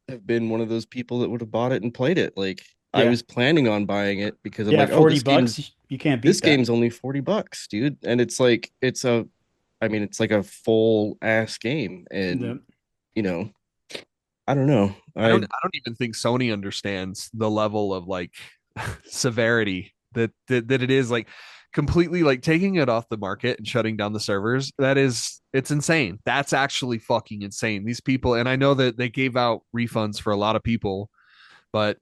Speaker 4: have been one of those people that would have bought it and played it. Like I
Speaker 2: Yeah.
Speaker 4: was planning on buying it because I'm
Speaker 2: Yeah,
Speaker 4: like, oh,
Speaker 2: 40 bucks. You can't beat
Speaker 4: this
Speaker 2: that.
Speaker 4: game's only $40, dude. And it's like it's like a full ass game.
Speaker 2: Yeah.
Speaker 4: And you know, I don't know.
Speaker 5: I don't even think Sony understands the level of like severity that it is, like completely like taking it off the market and shutting down the servers. It's insane. That's actually fucking insane. These people, and I know that they gave out refunds for a lot of people, but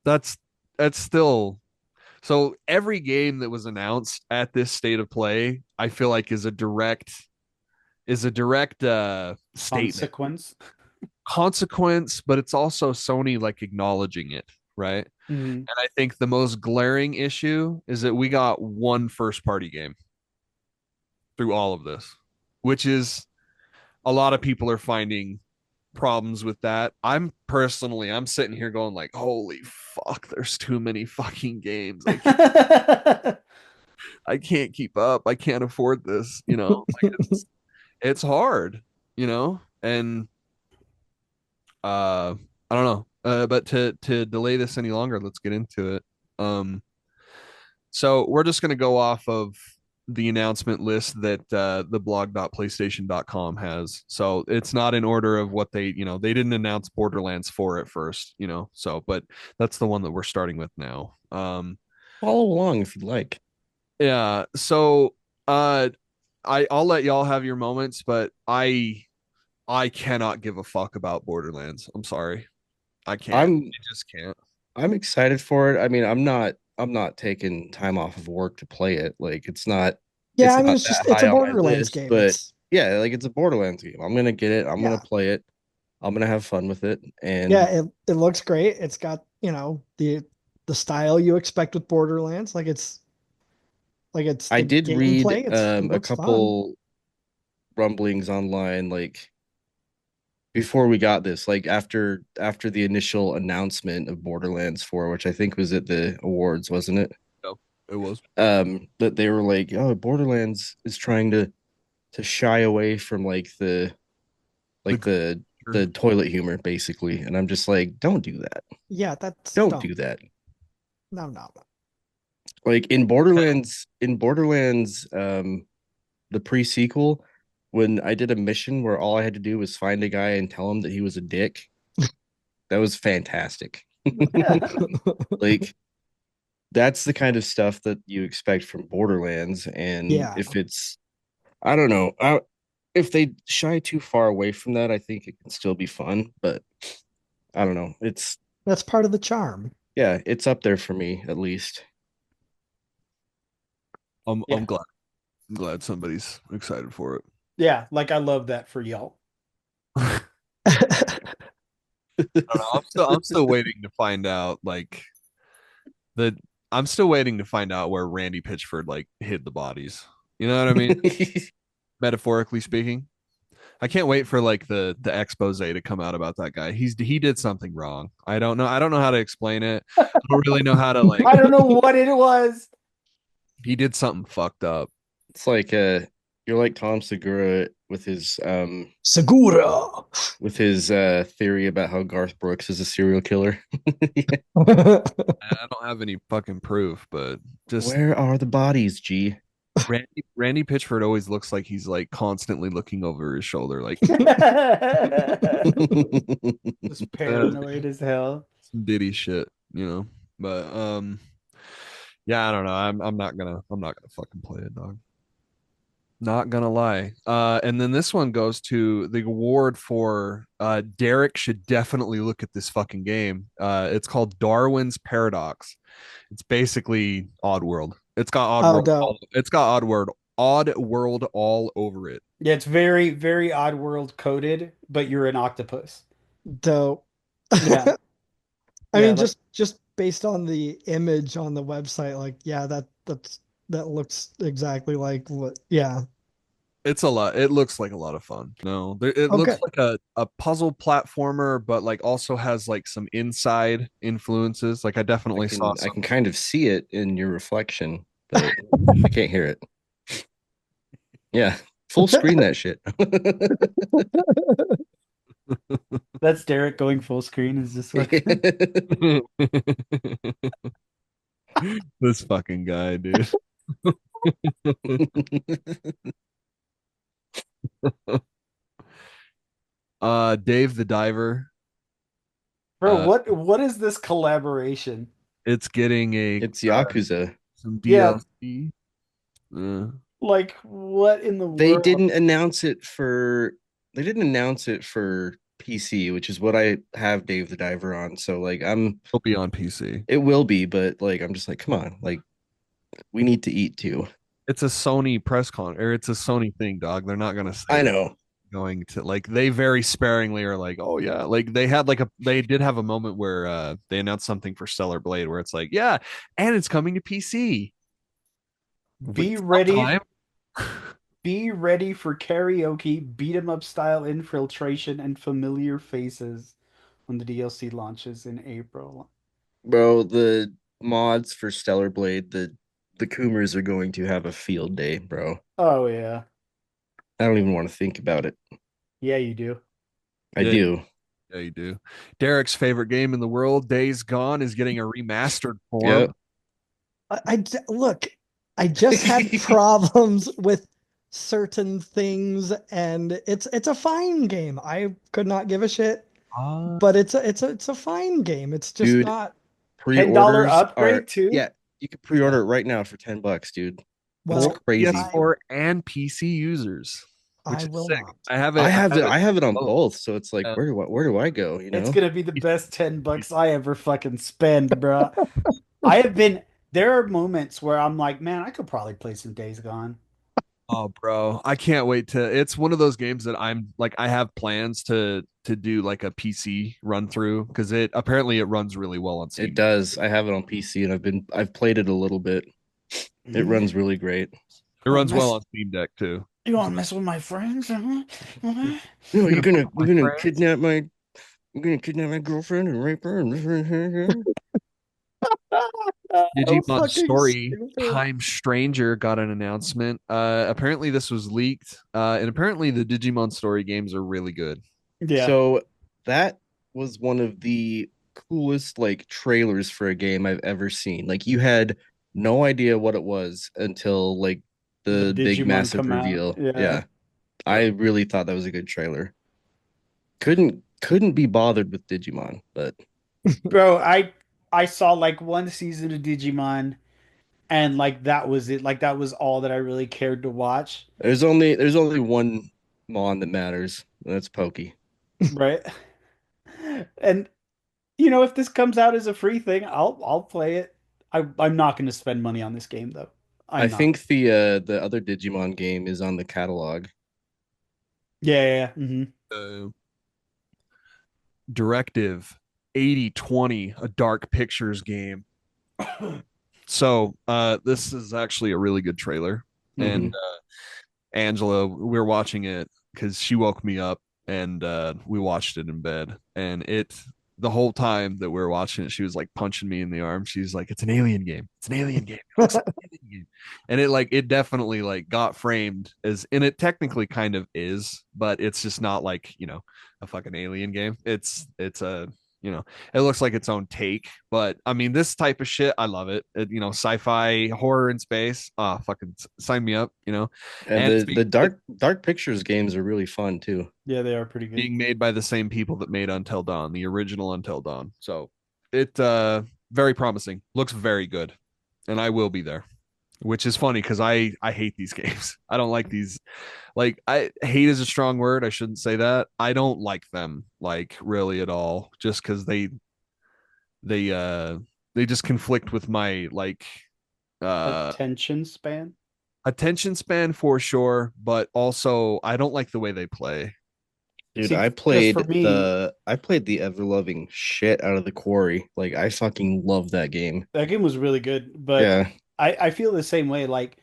Speaker 5: that's that's still, so every game that was announced at this state of play, I feel like is a direct statement,
Speaker 2: Consequence.
Speaker 5: consequence, but it's also Sony like acknowledging it, right?
Speaker 2: Mhm.
Speaker 5: And I think the most glaring issue is that we got one first party game through all of this, which is, a lot of people are finding problems with that. I'm sitting here going like, holy fuck, there's too many fucking games. I can't keep up. I can't afford this, Like it's hard, and I don't know. But to delay this any longer, let's get into it. So we're just going to go off of the announcement list that the blog.playstation.com has. So it's not in order of what they didn't announce Borderlands 4 at first, so, but that's the one that we're starting with now.
Speaker 4: Follow along if you'd like.
Speaker 5: Yeah. So I'll let y'all have your moments, but I cannot give a fuck about Borderlands. I'm sorry. I can't.
Speaker 4: I'm
Speaker 5: I just can't.
Speaker 4: I'm excited for it. I mean, I'm not taking time off of work to play it. Like
Speaker 3: Yeah,
Speaker 4: it's
Speaker 3: I mean,
Speaker 4: not
Speaker 3: it's
Speaker 4: that
Speaker 3: just it's a
Speaker 4: high on my
Speaker 3: Borderlands
Speaker 4: list,
Speaker 3: game.
Speaker 4: but yeah, like it's a Borderlands game. I'm gonna get it. I'm
Speaker 3: Yeah.
Speaker 4: gonna play it. I'm gonna have fun with it. And
Speaker 3: Yeah, it looks great. It's got, the style you expect with Borderlands. It's
Speaker 4: I
Speaker 3: the
Speaker 4: did read
Speaker 3: gameplay. It
Speaker 4: a
Speaker 3: looks fun.
Speaker 4: couple rumblings online, like before we got this, like after the initial announcement of Borderlands 4, which I think was at the awards, wasn't it?
Speaker 5: No, it was.
Speaker 4: That they were like, oh, Borderlands is trying to shy away from the toilet humor, basically. And I'm just like, don't do that.
Speaker 3: Yeah, that's
Speaker 4: Don't
Speaker 3: dumb.
Speaker 4: do that.
Speaker 3: No, no.
Speaker 4: Like in Borderlands, the pre-sequel, when I did a mission where all I had to do was find a guy and tell him that he was a dick, that was fantastic. Like that's the kind of stuff that you expect from Borderlands. And
Speaker 3: Yeah.
Speaker 4: if it's, I don't know, if they shy too far away from that, I think it can still be fun. But I don't know.
Speaker 3: That's part of the charm.
Speaker 4: Yeah, it's up there for me at least.
Speaker 5: I'm
Speaker 2: Yeah.
Speaker 5: glad. I'm glad somebody's excited for it.
Speaker 2: Yeah, like I love that for y'all.
Speaker 5: I don't know, I'm still waiting to find out I'm still waiting to find out where Randy Pitchford like hid the bodies. You know what I mean? Metaphorically speaking. I can't wait for like the expose to come out about that guy. He did something wrong. I don't know how to explain it. I don't really know how to like
Speaker 2: I don't know what it was.
Speaker 5: he did something fucked up.
Speaker 4: It's like you're like Tom Segura with his
Speaker 3: Segura.
Speaker 4: theory about how Garth Brooks is a serial killer.
Speaker 5: I don't have any fucking proof, but just
Speaker 4: Where are the bodies, G?
Speaker 5: Randy Pitchford always looks like he's like constantly looking over his shoulder, like
Speaker 2: Just paranoid as hell.
Speaker 5: some Diddy shit, But yeah, I don't know. I'm not gonna fucking play it, dog. Not gonna lie. And then this one goes to the award for Derek should definitely look at this fucking game. It's called Darwin's Paradox. It's basically Oddworld. It's got
Speaker 3: Oh,
Speaker 5: Oddworld.
Speaker 3: dope.
Speaker 5: It's got Oddworld all over it.
Speaker 2: Yeah, it's very, very Oddworld coded, but you're an octopus.
Speaker 3: Dope.
Speaker 2: Yeah.
Speaker 3: I
Speaker 2: Yeah,
Speaker 3: mean,
Speaker 2: like,
Speaker 3: just based on the image on the website, like, yeah, that looks exactly like what. Yeah.
Speaker 5: It's a lot. It looks like a lot of fun. No, it looks
Speaker 3: Okay.
Speaker 5: like a puzzle platformer, but like also has like some inside influences. Like I definitely saw
Speaker 4: I
Speaker 5: some.
Speaker 4: can kind of see it in your reflection, but I can't hear it. Yeah, full screen that shit.
Speaker 2: that's Derek going full screen. Is this what?
Speaker 5: This fucking guy, dude. Dave the Diver.
Speaker 2: Bro,
Speaker 5: Uh,
Speaker 2: what is this collaboration?
Speaker 5: it's getting
Speaker 4: It's Yakuza.
Speaker 5: some
Speaker 2: Yeah,
Speaker 5: DLC. Uh,
Speaker 2: like what in the
Speaker 4: They
Speaker 2: world?
Speaker 4: didn't announce it for PC, which is what I have Dave the Diver on. So like
Speaker 5: it'll be on PC.
Speaker 4: it will be, but like I'm just like, come on, like we need to eat too.
Speaker 5: It's a Sony press con, or it's a Sony thing, dog. They're not gonna say
Speaker 4: I
Speaker 5: that.
Speaker 4: know.
Speaker 5: Going to like they very sparingly are like, oh yeah, like they did have a moment where they announced something for Stellar Blade where it's like, yeah, and it's coming to PC.
Speaker 2: Be
Speaker 5: Like,
Speaker 2: ready,
Speaker 5: sometime.
Speaker 2: be ready for karaoke, beat 'em up style infiltration, and familiar faces when the DLC launches in April.
Speaker 4: Bro, the mods for Stellar Blade, the Coomers are going to have a field day, bro.
Speaker 2: Oh yeah.
Speaker 4: I don't even want to think about it.
Speaker 2: Yeah, you do.
Speaker 4: I
Speaker 5: Yeah,
Speaker 4: do.
Speaker 5: yeah, you do. Derek's favorite game in the world, Days Gone, is getting a remastered
Speaker 4: Yep.
Speaker 5: form.
Speaker 3: Look, I just had problems with certain things, and it's a fine game. I could not give a shit, but it's a fine game. It's just
Speaker 4: Dude,
Speaker 3: not.
Speaker 2: $10
Speaker 4: pre-orders are
Speaker 2: upgrade too?
Speaker 4: yeah, you can pre-order it right now for $10, dude. That's
Speaker 3: Well,
Speaker 4: crazy.
Speaker 5: PS4 and PC users, which
Speaker 3: I
Speaker 5: is
Speaker 3: will
Speaker 5: sick.
Speaker 3: not.
Speaker 5: I have
Speaker 4: I
Speaker 5: it.
Speaker 4: have it.
Speaker 5: I
Speaker 4: I have it on
Speaker 5: both.
Speaker 4: both, so it's like
Speaker 5: Uh,
Speaker 4: where do I go?
Speaker 2: It's gonna be the best $10 I ever fucking spend, bro. I have been there are moments where I'm like, man, I could probably play some Days Gone.
Speaker 5: Oh, bro, I can't wait to. It's one of those games that I'm like, I have plans to do like a PC run through because it runs really well on
Speaker 4: It
Speaker 5: Steam.
Speaker 4: does. I have it on PC and I've played it a little bit. It runs really great.
Speaker 5: It runs well
Speaker 2: Mess,
Speaker 5: on Steam Deck too.
Speaker 2: you want to mess with my friends? Uh-huh.
Speaker 4: No,
Speaker 5: Gonna fuck with my
Speaker 4: you're gonna
Speaker 5: friends.
Speaker 4: kidnap my girlfriend and rape her and
Speaker 3: So
Speaker 5: Digimon
Speaker 3: fucking
Speaker 5: Story
Speaker 3: stupid.
Speaker 5: Time Stranger got an announcement. Apparently this was leaked. And apparently the Digimon Story games are really good.
Speaker 2: Yeah.
Speaker 4: So that was one of the coolest like trailers for a game I've ever seen. Like you had no idea what it was until like
Speaker 2: The
Speaker 4: the big
Speaker 2: Digimon
Speaker 4: massive
Speaker 2: come out.
Speaker 4: reveal.
Speaker 2: Yeah.
Speaker 4: Yeah. I really thought that was a good trailer. Couldn't be bothered with Digimon, but
Speaker 2: Bro, I saw like one season of Digimon and like that was it. Like that was all that I really cared to watch,
Speaker 4: there's only one Mon that matters, and that's Pokey.
Speaker 2: right? And you know, if this comes out as a free thing, I'll play it. I'm not going to spend money on this game though.
Speaker 4: I
Speaker 2: I'm not.
Speaker 4: think the other Digimon game is on the catalog.
Speaker 2: Yeah.
Speaker 5: Uh, Directive 8020, a Dark Pictures game. So this is actually a really good trailer. And Angela, we were watching it because she woke me up and we watched it in bed. And the whole time that we were watching it, she was like punching me in the arm. She's like, "It's an alien game. It's an alien game. It looks like an alien game." And it definitely like got framed as, and it technically kind of is, but it's just not like, a fucking alien game. It's a, it looks like its own take. But I mean, this type of shit, I love it. Sci-fi horror in space. Ah, fucking sign me up.
Speaker 4: And
Speaker 5: And it's
Speaker 4: the Dark Pictures games are really fun too.
Speaker 2: Yeah, they are pretty good.
Speaker 5: being made by the same people that made Until Dawn, the original Until Dawn. So it very promising. Looks very good, and I will be there. Which is funny because I hate these games. I don't like these. Like, I hate is a strong word. I shouldn't say that. I don't like them like really at all. Just because they uh they just conflict with my like
Speaker 2: Attention span.
Speaker 5: attention span for sure, but also I don't like the way they play.
Speaker 4: Dude,
Speaker 2: See, because for me,
Speaker 4: I played the ever loving shit out of the Quarry. Like I fucking love that game.
Speaker 2: that game was really good, but
Speaker 4: Yeah.
Speaker 2: I feel the same way. Like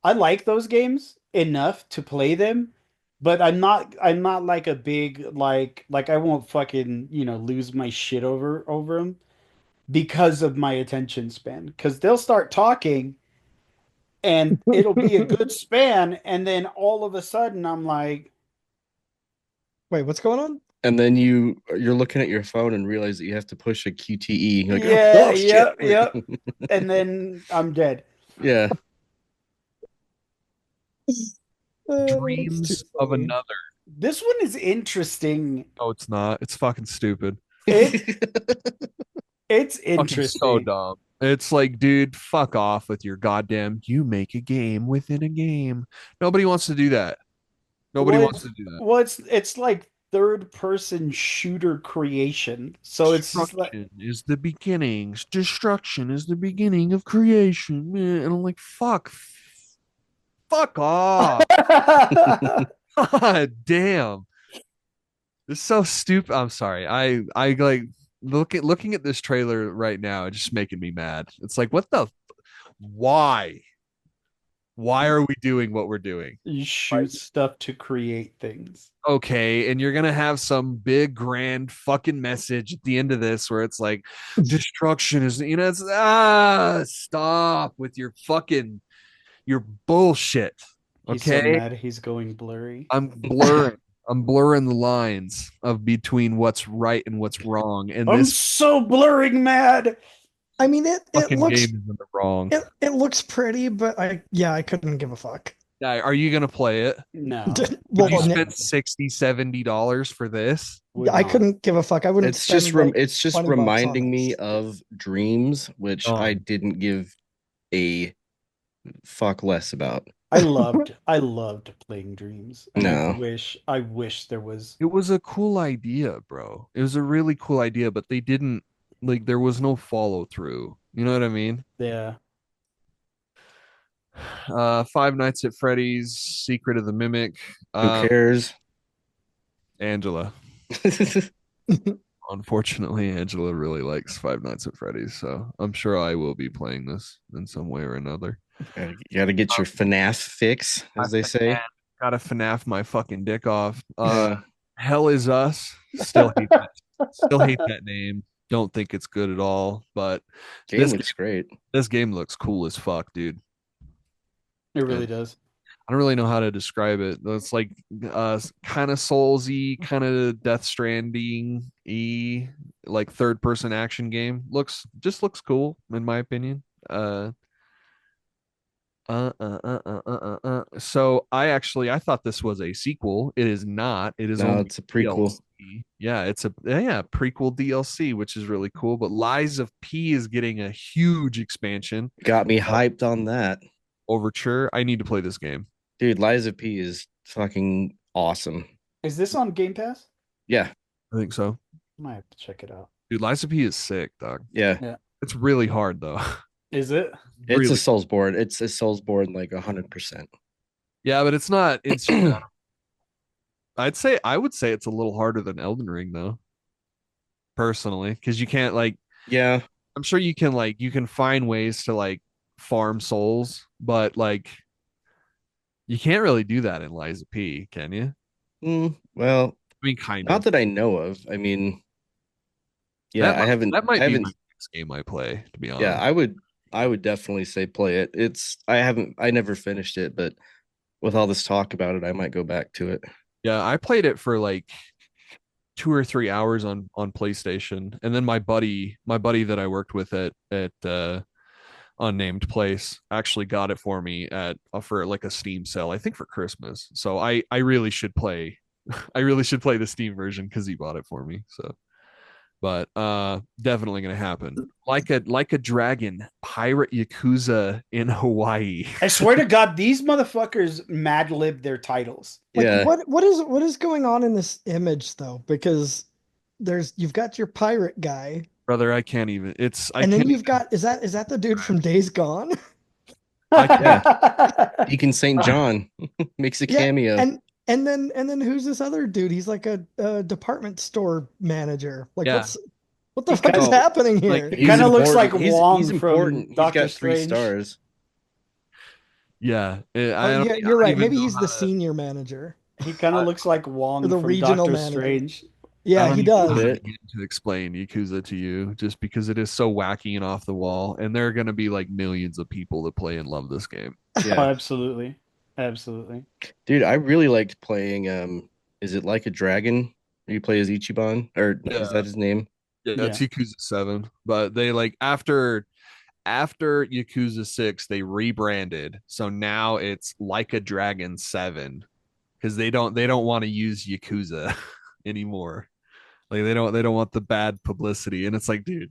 Speaker 2: I like those games enough to play them, but I'm not like a big like I won't fucking, lose my shit over them because of my attention span. Because they'll start talking and it'll be a good span, and then all of a sudden I'm like,
Speaker 3: Wait, what's going on?
Speaker 4: And then you're looking at your phone and realize that you have to push a QTE. You're like,
Speaker 2: yeah,
Speaker 4: oh shit.
Speaker 2: yep, yep, and then I'm dead.
Speaker 4: Yeah.
Speaker 3: It's too
Speaker 5: Dreams of
Speaker 3: funny.
Speaker 5: another.
Speaker 2: This one is interesting.
Speaker 5: Oh, it's not. It's fucking stupid.
Speaker 2: It it's
Speaker 5: Fucking so
Speaker 2: interesting.
Speaker 5: dumb. It's like, dude, fuck off with your goddamn you make a game within a game. Nobody wants to do that. Nobody
Speaker 2: Well,
Speaker 5: wants
Speaker 2: it's,
Speaker 5: to do that.
Speaker 2: well, it's like third person shooter creation. So it's just like
Speaker 5: Destruction is the beginning. Destruction is the beginning of creation, man. And I'm like, fuck off. God damn. It's so stupid. I'm sorry. I like looking at this trailer right now, it's just making me mad. It's like, what the why? Why are we doing what we're doing?
Speaker 2: you shoot stuff to create things.
Speaker 5: Okay, and you're gonna have some big grand fucking message at the end of this where it's like destruction is, it's stop with your bullshit.
Speaker 2: He's so
Speaker 5: Okay,
Speaker 2: mad he's going blurry.
Speaker 5: I'm blurring the lines of between what's right and what's wrong, and
Speaker 2: I'm
Speaker 5: this
Speaker 2: so blurring mad.
Speaker 3: I mean, it
Speaker 5: fucking
Speaker 3: looks
Speaker 5: game is in the wrong.
Speaker 3: it looks pretty, but I couldn't give a fuck.
Speaker 5: Guy, are you gonna play it?
Speaker 2: No,
Speaker 5: Would you
Speaker 3: Well,
Speaker 5: spend $60-$70 for this?
Speaker 2: would
Speaker 3: I
Speaker 2: not.
Speaker 3: couldn't give a fuck. I wouldn't
Speaker 4: It's
Speaker 3: spend
Speaker 4: just
Speaker 3: like
Speaker 4: it's just
Speaker 3: $20 on
Speaker 4: reminding me
Speaker 3: this.
Speaker 4: of Dreams, which
Speaker 5: Oh.
Speaker 4: I didn't give a fuck less about.
Speaker 2: I loved playing Dreams. And
Speaker 4: No.
Speaker 2: I wish there was.
Speaker 5: It was a cool idea, bro. It was a really cool idea, but they didn't like there was no follow through. You know what I mean?
Speaker 2: Yeah.
Speaker 5: Five Nights at Freddy's, Secret of the Mimic,
Speaker 4: Who cares?
Speaker 5: Angela. Unfortunately, Angela really likes Five Nights at Freddy's, so I'm sure I will be playing this in some way or another.
Speaker 4: You gotta get your FNAF fix, as they say.
Speaker 5: Gotta FNAF my fucking dick off.
Speaker 4: Yeah.
Speaker 5: Hell is Us. Still hate that. Still hate that name. Don't think it's good at all. But
Speaker 4: Game looks great.
Speaker 5: this game looks cool as fuck, dude.
Speaker 2: It really does.
Speaker 5: I don't really know how to describe it. It's like kind of Soulsy, kind of Death Stranding y, like third person action game. Looks cool in my opinion. So I thought this was a sequel. It is not. It is
Speaker 4: No,
Speaker 5: only
Speaker 4: it's a prequel.
Speaker 5: DLC. Yeah, it's a prequel DLC, which is really cool. But Lies of P is getting a huge expansion.
Speaker 4: Got me hyped on that.
Speaker 5: Overture. I need to play this game.
Speaker 4: Dude, Lies of P is fucking awesome.
Speaker 2: Is this on Game Pass?
Speaker 4: Yeah.
Speaker 5: I think so.
Speaker 2: I might have to check it out.
Speaker 5: Dude, Lies of P is sick, dog.
Speaker 4: Yeah.
Speaker 5: It's really hard though.
Speaker 2: Is it?
Speaker 4: It's
Speaker 5: Really.
Speaker 4: a Soulsborne. It's a Soulsborne like 100%.
Speaker 5: Yeah, but it's not. It's I would say it's a little harder than Elden Ring though. Personally, because you can't like
Speaker 4: Yeah.
Speaker 5: I'm sure you can find ways to like farm souls, but like you can't really do that in Lies of P, can you?
Speaker 4: Well,
Speaker 5: I mean, kind
Speaker 4: not
Speaker 5: of.
Speaker 4: that I know of. I mean, yeah,
Speaker 5: That might be my next game I play, to be honest.
Speaker 4: Yeah, I would definitely say play it. I never finished it, but with all this talk about it, I might go back to it.
Speaker 5: Yeah, I played it for like 2 or 3 hours on PlayStation, and then my buddy that I worked with at unnamed place actually got it for me for like a Steam sale, I think for Christmas. So I really should play I really should play the Steam version because he bought it for me. So but definitely gonna happen. Like a dragon, pirate yakuza in Hawaii.
Speaker 2: I swear to God, these motherfuckers mad lib their titles.
Speaker 3: Like
Speaker 4: Yeah.
Speaker 3: what is going on in this image though? Because you've got your pirate guy,
Speaker 5: Brother, I can't even. I
Speaker 3: and then
Speaker 5: can't
Speaker 3: you've
Speaker 5: even.
Speaker 3: got is that the dude from Days Gone?
Speaker 5: I can't.
Speaker 4: Yeah. Deacon St. John makes a
Speaker 3: Yeah,
Speaker 4: cameo.
Speaker 3: and then who's this other dude? He's like a department store manager. Like
Speaker 5: Yeah.
Speaker 3: what the
Speaker 2: He
Speaker 3: fuck is
Speaker 2: kinda-
Speaker 3: happening
Speaker 5: like,
Speaker 3: here?
Speaker 2: He kind of looks like
Speaker 4: He's
Speaker 2: Wong
Speaker 4: important.
Speaker 2: from
Speaker 4: He's
Speaker 2: Doctor
Speaker 4: got 3
Speaker 2: Strange.
Speaker 4: stars.
Speaker 5: Yeah,
Speaker 3: Oh,
Speaker 5: I don't,
Speaker 3: yeah,
Speaker 5: I
Speaker 3: you're
Speaker 5: don't
Speaker 3: right.
Speaker 5: even
Speaker 3: Maybe
Speaker 5: know
Speaker 3: he's
Speaker 5: how
Speaker 3: the
Speaker 5: to.
Speaker 3: senior manager
Speaker 2: He kind of
Speaker 5: I,
Speaker 2: looks like
Speaker 3: or
Speaker 2: Wong
Speaker 3: the
Speaker 2: from
Speaker 3: regional
Speaker 2: Doctor
Speaker 3: manager.
Speaker 2: Strange.
Speaker 5: I
Speaker 3: Yeah,
Speaker 5: don't
Speaker 3: he
Speaker 5: even know how
Speaker 3: does.
Speaker 5: to
Speaker 4: Bit.
Speaker 5: begin to explain Yakuza to you, just because it is so wacky and off the wall, and there are going to be like millions of people that play and love this game.
Speaker 2: Oh,
Speaker 4: Yeah.
Speaker 2: absolutely. Absolutely.
Speaker 4: Dude, I really liked playing is it Like a Dragon? You play as Ichiban? Or is
Speaker 5: Yeah,
Speaker 4: that his name?
Speaker 5: yeah,
Speaker 2: Yeah.
Speaker 5: it's Yakuza 7, but they like after Yakuza 6, they rebranded, so now it's Like a Dragon 7 because they don't want to use Yakuza anymore. Like they don't want the bad publicity, and it's like, dude,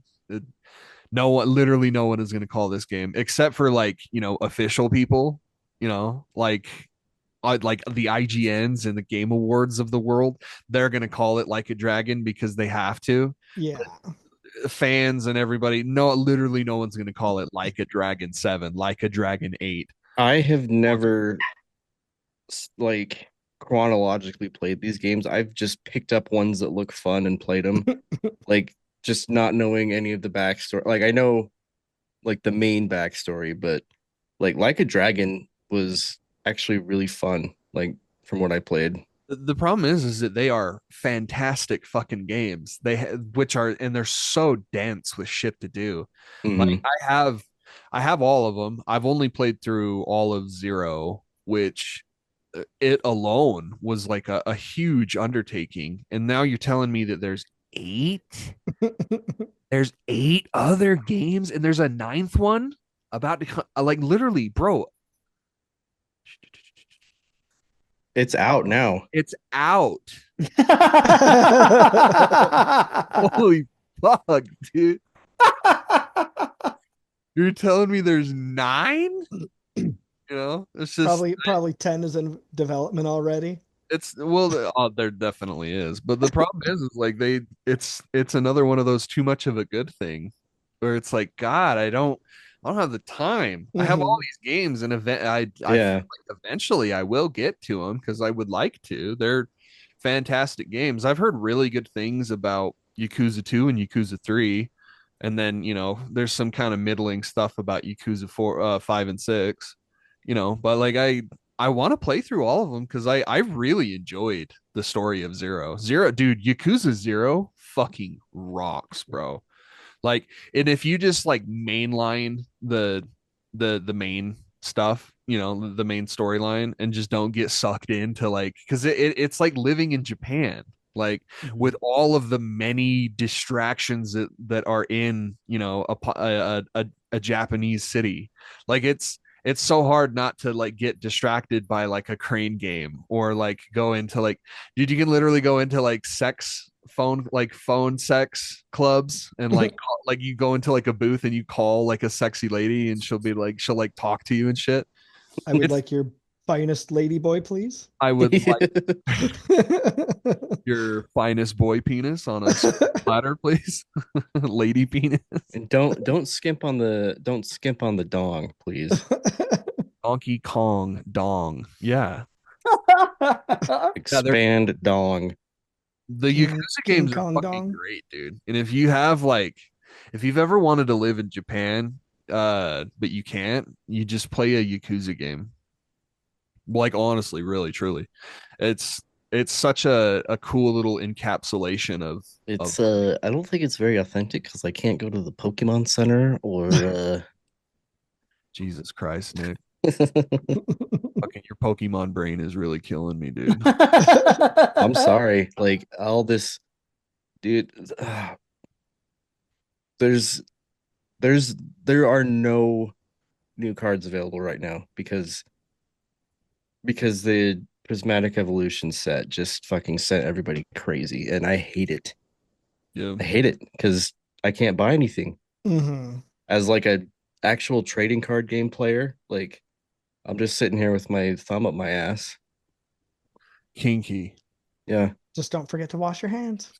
Speaker 5: literally no one is going to call this game except for like official people, like the IGNs and the Game Awards of the world. They're going to call it Like a Dragon because they have to.
Speaker 3: Yeah.
Speaker 5: Fans and everybody, no, literally no one's going to call it Like a Dragon 7, Like a Dragon 8.
Speaker 4: I have never like chronologically played these games. I've just picked up ones that look fun and played them. Like just not knowing any of the backstory. Like I know like the main backstory, but like a Dragon was actually really fun, like from what I played.
Speaker 5: The problem is that they are fantastic fucking games. Which are, and they're so dense with shit to do. Like
Speaker 4: Mhm.
Speaker 5: I have all of them. I've only played through all of Zero, which it alone was like a huge undertaking. And now you're telling me that there's 8 other games, and there's a 9th one about to come, like literally, bro.
Speaker 4: It's out now.
Speaker 5: It's out. Holy fuck, dude. You're telling me there's 9? It's just
Speaker 3: Probably 10 is in development already.
Speaker 5: it's well, there definitely is. But the problem is like it's another one of those too much of a good thing where it's like, God, I don't have the time. I have all these games, and I feel
Speaker 4: Yeah.
Speaker 5: like eventually I will get to them because I would like to. They're fantastic games. I've heard really good things about Yakuza 2 and Yakuza 3, and then there's some kind of middling stuff about Yakuza 4, 5, and 6. But like I want to play through all of them because I really enjoyed the story of Zero, dude. Yakuza 0 fucking rocks, bro. Like, and if you just like mainline the main stuff, the main storyline, and just don't get sucked into like, because it's like living in Japan, like with all of the many distractions that are in a Japanese city. Like it's so hard not to like get distracted by like a crane game or like go into like, dude, you can literally go into like phone sex clubs and like like you go into like a booth and you call like a sexy lady and she'll like talk to you and shit.
Speaker 3: I would
Speaker 5: It's-
Speaker 3: like your finest lady boy, please.
Speaker 5: I would like your finest boy penis on a platter, please. Lady penis.
Speaker 4: And don't skimp on the dong, please.
Speaker 5: Donkey Kong dong. Yeah.
Speaker 4: Expand dong.
Speaker 5: The
Speaker 3: King-
Speaker 5: Yakuza
Speaker 3: King
Speaker 5: games are
Speaker 3: Kong
Speaker 5: fucking
Speaker 3: dong.
Speaker 5: great, dude. And if you've ever wanted to live in Japan, but you can't, you just play a Yakuza game. Like honestly, really, truly. It's such a cool little encapsulation of
Speaker 4: It's I don't think it's very authentic because I can't go to the Pokemon Center or
Speaker 5: Jesus Christ, Nick. Fucking your Pokemon brain is really killing me, dude.
Speaker 4: I'm sorry. Like all this, dude. There's there are no new cards available right now because the Prismatic Evolution set just fucking sent everybody crazy, and I hate it.
Speaker 5: Yeah.
Speaker 4: I hate it because I can't buy anything.
Speaker 3: Mm-hmm.
Speaker 4: As like a actual trading card game player, like I'm just sitting here with my thumb up my ass.
Speaker 5: Kinky.
Speaker 4: Yeah.
Speaker 3: Just don't forget to wash your hands.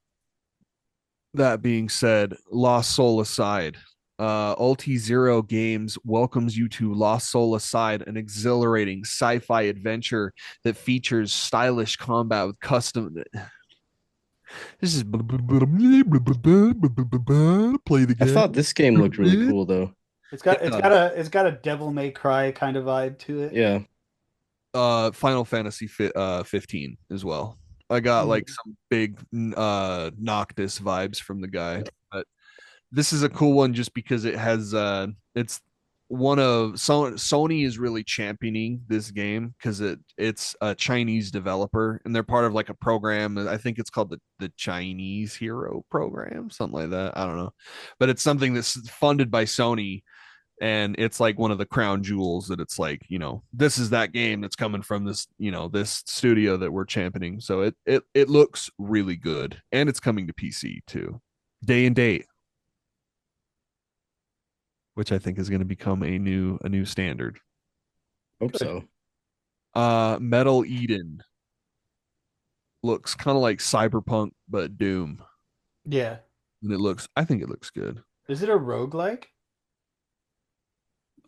Speaker 5: That being said, Lost Soul Aside. Ulti Zero Games welcomes you to Lost Soul Aside, an exhilarating sci-fi adventure that features stylish combat with custom. This is play the
Speaker 4: I
Speaker 5: game.
Speaker 4: thought this game looked really cool though.
Speaker 2: It's got a Devil May Cry kind of vibe to it.
Speaker 4: Yeah.
Speaker 5: Final Fantasy 15 as well. I got like some big Noctis vibes from the guy, but this is a cool one just because it has it's one of Sony is really championing this game because it's a Chinese developer and they're part of like a program. I think it's called the Chinese Hero Program, something like that. I don't know, but it's something that's funded by Sony, and it's like one of the crown jewels that it's like, this is that game that's coming from this, this studio that we're championing. So it looks really good, and it's coming to PC too, day and date, which I think is going to become a new standard.
Speaker 4: Hope so.
Speaker 5: Metal Eden looks kind of like Cyberpunk but Doom,
Speaker 2: Yeah.
Speaker 5: and I think it looks good.
Speaker 2: Is it a roguelike?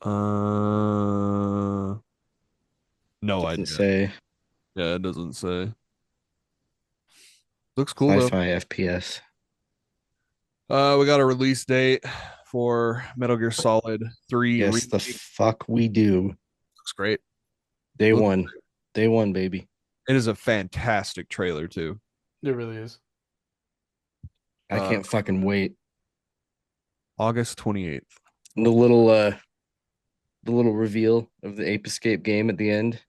Speaker 5: No
Speaker 4: Doesn't
Speaker 5: idea.
Speaker 4: say
Speaker 5: Yeah, it doesn't say. Looks cool though.
Speaker 4: sci-fi FPS.
Speaker 5: We got a release date for Metal Gear Solid 3
Speaker 4: Yes, the
Speaker 5: remake.
Speaker 4: fuck we do.
Speaker 5: Looks great.
Speaker 4: Day one. Day one, baby.
Speaker 5: It is a fantastic trailer too.
Speaker 2: It really is.
Speaker 4: I can't fucking wait.
Speaker 5: August 28th.
Speaker 4: And the little reveal of the Ape Escape game at the end.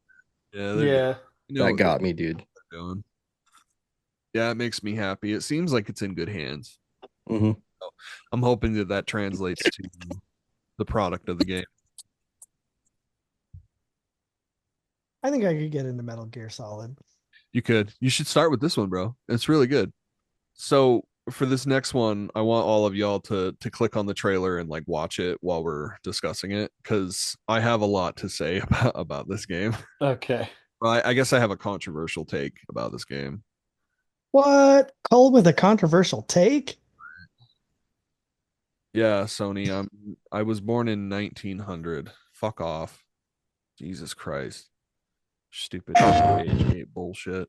Speaker 2: Yeah.
Speaker 4: That got me, dude.
Speaker 5: Doing. Yeah, it makes me happy. It seems like it's in good hands.
Speaker 4: Mm-hmm.
Speaker 5: So I'm hoping that translates to the product of the game.
Speaker 3: I think I could get into Metal Gear Solid.
Speaker 5: You could. You should start with this one, bro. It's really good. So for this next one, I want all of y'all to click on the trailer and like watch it while we're discussing it, because I have a lot to say about this game.
Speaker 2: Okay.
Speaker 5: Well, I guess I have a controversial take about this game.
Speaker 3: What? Cole with a controversial take?
Speaker 5: Yeah, Sony. I was born in 1900. Fuck off. Jesus Christ. Stupid age gate bullshit.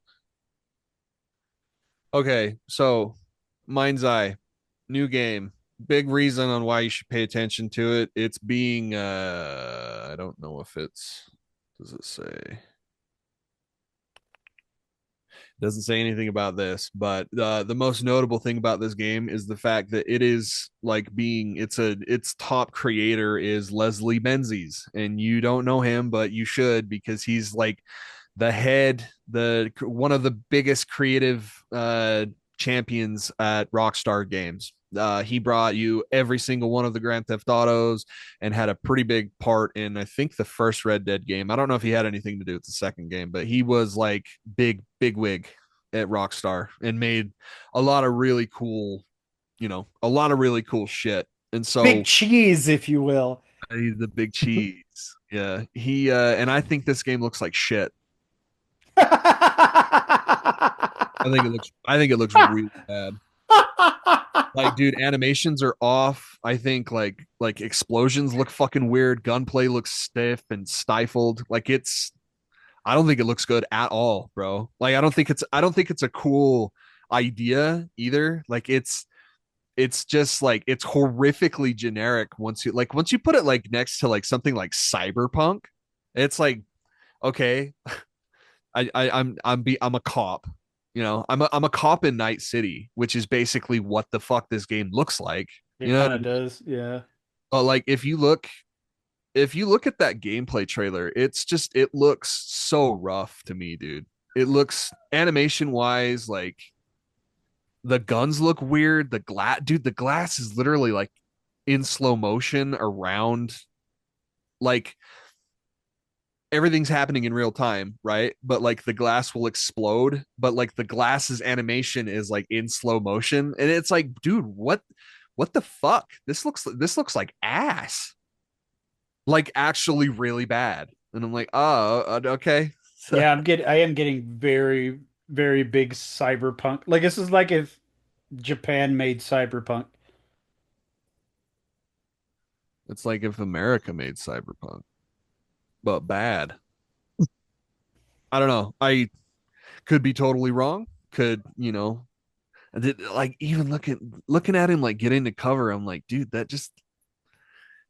Speaker 5: Okay, so Mind's Eye, new game. Big reason on why you should pay attention to it. It's being I don't know if it's, does it say? Doesn't say anything about this, but the most notable thing about this game is the fact that it is like its top creator is Leslie Benzies, and you don't know him, but you should, because he's like one of the biggest creative champions at Rockstar Games. He brought you every single one of the Grand Theft Autos and had a pretty big part in, I think, the first Red Dead game. I don't know if he had anything to do with the second game, but he was like big wig at Rockstar and made a lot of really cool, shit. And so
Speaker 2: big cheese, if you will.
Speaker 5: The big cheese. Yeah. He and I think this game looks like shit. I think it looks really bad. Like, dude, animations are off. I think like explosions look fucking weird. Gunplay looks stiff and stifled. Like I don't think it looks good at all, bro. Like I don't think it's a cool idea either. Like it's just like it's horrifically generic once you put it like next to like something like Cyberpunk. It's like, okay, I'm a cop. I'm a cop in Night City, which is basically what the fuck this game looks like.
Speaker 2: It kind of does, yeah.
Speaker 5: But like if you look at that gameplay trailer, it looks so rough to me, dude. It looks, animation wise, like the guns look weird. The glass is literally like in slow motion around, like everything's happening in real time, right? But like the glass will explode, but like the glass's animation is like in slow motion, and it's like, dude, what the fuck? This looks like ass, like actually really bad. And I'm like, oh, okay. So
Speaker 2: Yeah, I am getting very, very big cyberpunk. Like this is like if Japan made cyberpunk.
Speaker 5: it's like if America made Cyberpunk, but bad. I don't know. I could be totally wrong. Could, like even looking at him like get into cover, I'm like, dude, that just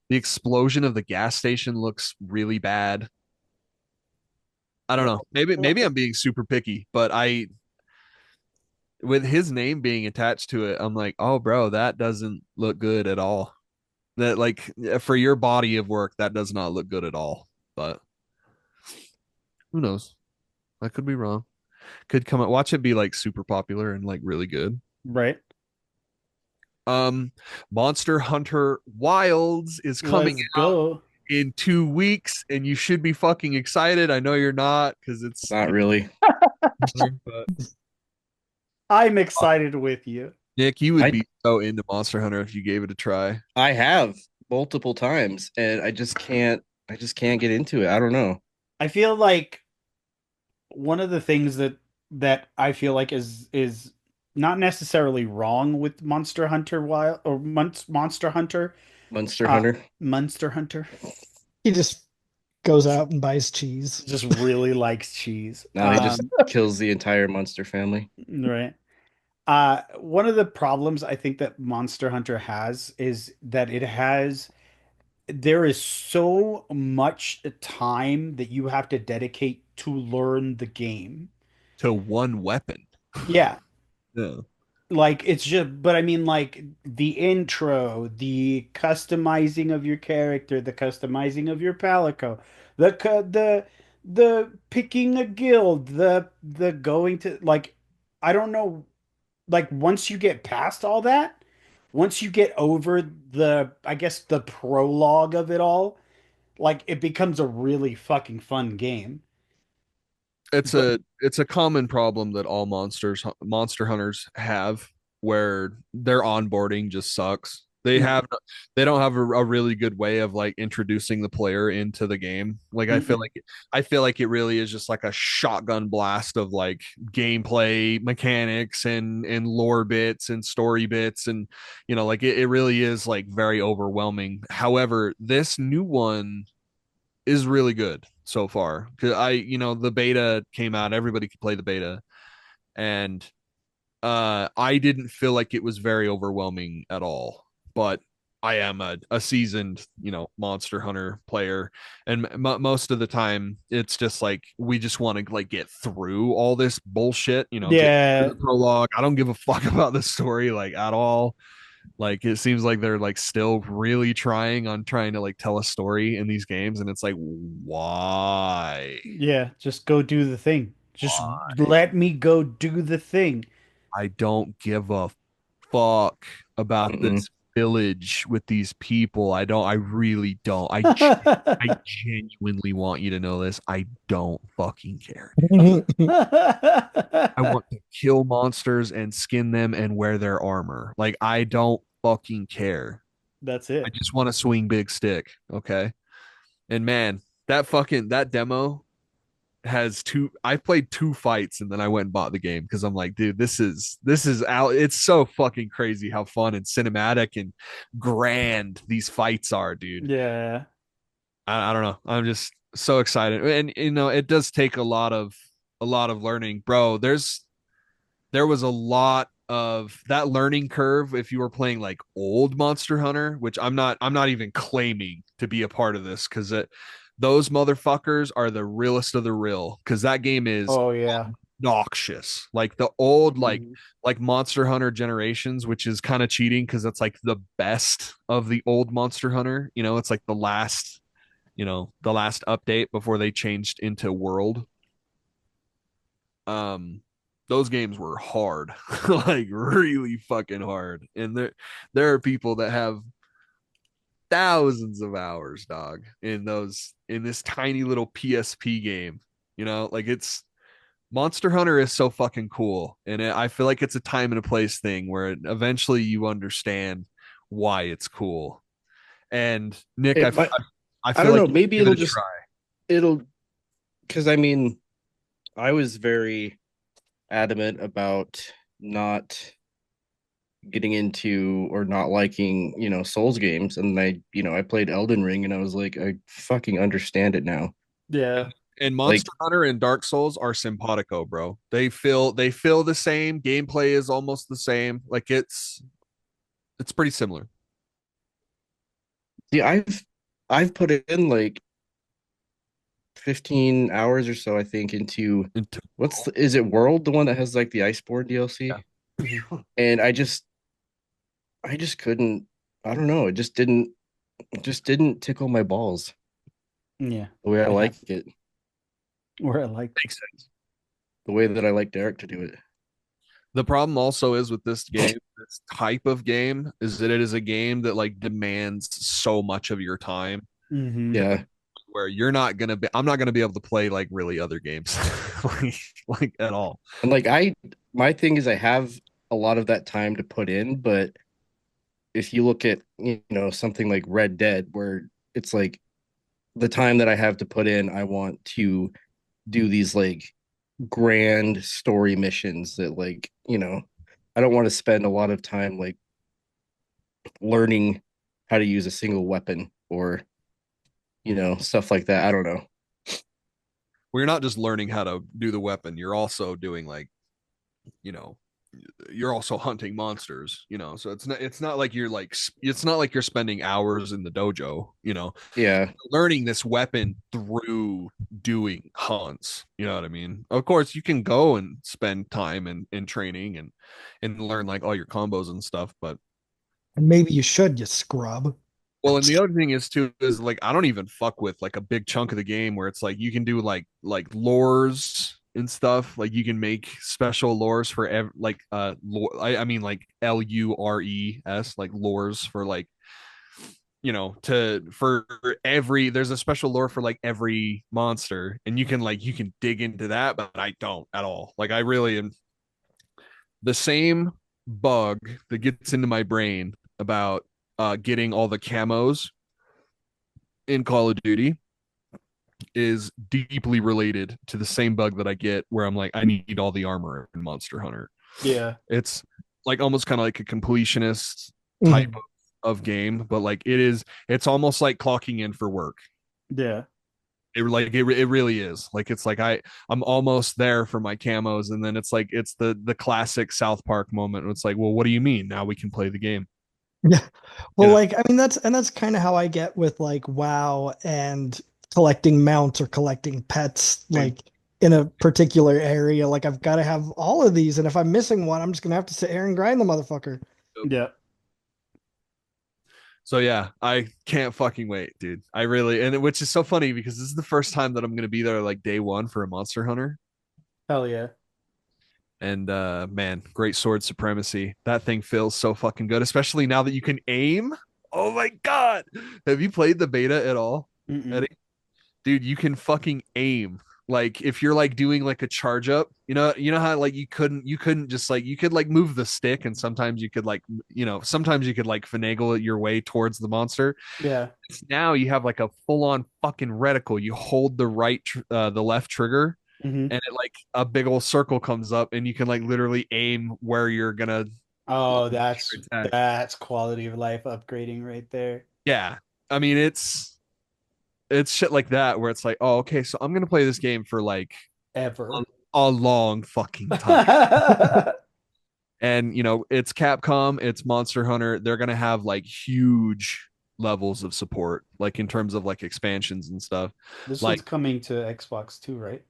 Speaker 5: the explosion of the gas station looks really bad. I don't know. Maybe I'm being super picky, but I with his name being attached to it, I'm like, oh bro, that doesn't look good at all. That like for your body of work, that does not look good at all. But who knows? I could be wrong. Could come out watch it be like super popular and like really good.
Speaker 2: Right.
Speaker 5: Um Monster Hunter Wilds is coming
Speaker 2: Let's
Speaker 5: out
Speaker 2: go.
Speaker 5: in 2 weeks, and you should be fucking excited. I know you're not because it's
Speaker 4: Not really.
Speaker 5: but
Speaker 2: I'm excited with you.
Speaker 5: Nick, you would
Speaker 4: I
Speaker 5: be so into Monster Hunter if you gave it a try.
Speaker 4: I have multiple times, and I just can't get into it. I don't know.
Speaker 2: I feel like one of the things that I feel like is not necessarily wrong with Monster Hunter Wild or Monster Hunter,
Speaker 4: Monster
Speaker 2: uh,
Speaker 4: Hunter.
Speaker 2: Monster Hunter
Speaker 3: He just goes out and buys cheese.
Speaker 2: just really likes cheese.
Speaker 4: Now he just kills the entire monster family.
Speaker 2: Right. One of the problems I think that Monster Hunter has is that there is so much time that you have to dedicate to learn the game.
Speaker 5: To one weapon.
Speaker 2: Yeah,
Speaker 5: Yeah.
Speaker 2: like it's just, but I mean, like the intro, the customizing of your character, the customizing of your palico, the picking a guild, the going to like, I don't know, like once you get past all that, once you get over I guess the prologue of it all, like it becomes a really fucking fun game.
Speaker 5: it's
Speaker 2: But
Speaker 5: a common problem that all monster hunters have, where their onboarding just sucks. They don't have a really good way of like introducing the player into the game. Like
Speaker 2: mm-mm.
Speaker 5: I feel like it really is just like a shotgun blast of like gameplay mechanics and lore bits and story bits, and like it really is like very overwhelming. However, this new one is really good so far. Cause the beta came out, everybody could play the beta, and I didn't feel like it was very overwhelming at all. But I am a seasoned, Monster Hunter player, and most of the time it's just like we just want to like get through all this bullshit, get through
Speaker 2: Yeah,
Speaker 5: the prologue. I don't give a fuck about the story like at all. Like it seems like they're like still really trying to like tell a story in these games, and it's like, why?
Speaker 2: yeah, just go do the thing. Just
Speaker 5: Why?
Speaker 2: let me go do the thing.
Speaker 5: I don't give a fuck about
Speaker 4: Mm-mm.
Speaker 5: this village with these people. I really don't. I genuinely want you to know this. I don't fucking care. I want to kill monsters and skin them and wear their armor. Like I don't fucking care.
Speaker 2: That's
Speaker 5: I
Speaker 2: it.
Speaker 5: just want to swing big stick. Okay. And man, that demo has two. I've played 2 fights and then I went and bought the game because I'm like, dude, this is out. It's so fucking crazy how fun and cinematic and grand these fights are, dude.
Speaker 2: Yeah.
Speaker 5: I don't know. I'm just so excited. And it does take a lot of learning, bro. There was a lot of that learning curve if you were playing like old Monster Hunter, which I'm not even claiming to be a part of this because those motherfuckers are the realest of the real, because that game is
Speaker 2: Oh yeah.
Speaker 5: noxious. Like the old
Speaker 2: Mhm.
Speaker 5: like Monster Hunter Generations, which is kind of cheating because it's like the best of the old Monster Hunter. It's like the last update before they changed into World. um those games were hard, like really fucking hard, and there are people that have thousands of hours, dog, in this tiny little PSP game. Like it's Monster Hunter is so fucking cool, and I feel like it's a time and a place thing where eventually you understand why it's cool. And Nick,
Speaker 4: It might,
Speaker 5: I
Speaker 4: I
Speaker 5: feel
Speaker 4: don't
Speaker 5: like
Speaker 4: know.
Speaker 5: you should
Speaker 4: Maybe
Speaker 5: give it
Speaker 4: it'll
Speaker 5: a
Speaker 4: just
Speaker 5: try.
Speaker 4: it'll because I mean, I was very adamant about not getting into or not liking, Souls games. And I played Elden Ring and I was like, I fucking understand it now.
Speaker 2: Yeah.
Speaker 5: And
Speaker 4: Like,
Speaker 5: Monster Hunter and Dark Souls are simpatico, bro. They feel the same. Gameplay is almost the same. Like it's pretty similar.
Speaker 4: see, I've put in like 15 hours or so, I think, into is it World, the one that has like the Iceborne DLC?
Speaker 2: Mhm.
Speaker 4: And I just couldn't, I don't know, it just didn't tickle my balls
Speaker 2: Yeah.
Speaker 4: the way I
Speaker 2: I
Speaker 4: like
Speaker 2: have
Speaker 4: it,
Speaker 2: where I like.
Speaker 5: Makes sense.
Speaker 4: the way that I like Derek to do it.
Speaker 5: The problem also is with this game, this type of game, is that it is a game that like demands so much of your time
Speaker 2: Mm-hmm.
Speaker 4: Yeah.
Speaker 5: where I'm not gonna be able to play like really other games like, like at all.
Speaker 4: And like my thing is I have a lot of that time to put in, but if you look at, something like Red Dead, where it's like the time that I have to put in, I want to do these like grand story missions that like, I don't want to spend a lot of time like learning how to use a single weapon or, stuff like that. I don't know.
Speaker 5: Where you're not just learning how to do the weapon, you're also doing like, you know, you're also hunting monsters. So it's not like you're spending hours in the dojo.
Speaker 4: Yeah.
Speaker 5: Learning this weapon through doing hunts. You know what I mean? Of course, you can go and spend time in training and learn like all your combos and stuff. But
Speaker 3: And maybe you should, you scrub.
Speaker 5: well, and the other thing is too is like I don't even fuck with like a big chunk of the game where it's like you can do like lures and stuff. Like you can make special lures for I mean like LURES, like lures for like to for every there's a special lore for like every monster, and you can dig into that, but I don't at all. Like I really am the same bug that gets into my brain about getting all the camos in Call of Duty is deeply related to the same bug that I get where I'm like I need all the armor in Monster Hunter.
Speaker 2: Yeah.
Speaker 5: It's like almost kind of like a completionist type
Speaker 3: Mhm.
Speaker 5: of game, but like it's almost like clocking in for work.
Speaker 2: Yeah.
Speaker 5: It really is. Like it's like I'm almost there for my camos, and then it's like it's the classic South Park moment. It's like, well, what do you mean? Now we can play the game.
Speaker 3: Yeah.
Speaker 5: You
Speaker 3: Well,
Speaker 5: know?
Speaker 3: like, I mean, that's kind of how I get with like WoW and collecting mounts or collecting pets, like in a particular area. Like, I've got to have all of these, and if I'm missing one, I'm just gonna have to sit here and grind the motherfucker.
Speaker 2: Yeah.
Speaker 5: So yeah, I can't fucking wait, dude. I really and which is so funny because this is the first time that I'm gonna be there like day one for a Monster Hunter.
Speaker 2: Hell yeah.
Speaker 5: And man, great sword supremacy. That thing feels so fucking good, especially now that you can aim. Oh my god. Have you played the beta at all,
Speaker 2: Mm-mm.
Speaker 5: Eddie? Dude, you can fucking aim. Like if you're like doing like a charge up, you know how like you couldn't just like you could like move the stick, and sometimes you could like sometimes you could like finagle your way towards the monster.
Speaker 2: Yeah.
Speaker 5: Now you have like a full on fucking reticle. You hold the left trigger,
Speaker 2: Mm-hmm.
Speaker 5: and it like a big old circle comes up, and you can like literally aim where you're gonna
Speaker 2: Oh,
Speaker 5: launch
Speaker 2: that's
Speaker 5: your attack.
Speaker 2: that's quality of life upgrading right there.
Speaker 5: Yeah, I mean it's shit like that where it's like, oh, okay, so I'm gonna play this game for like a,
Speaker 2: Ever.
Speaker 5: a long fucking time. And it's Capcom, it's Monster Hunter. They're gonna have like huge levels of support, like in terms of like expansions and stuff.
Speaker 2: This one's
Speaker 5: Like,
Speaker 2: coming to Xbox too, right?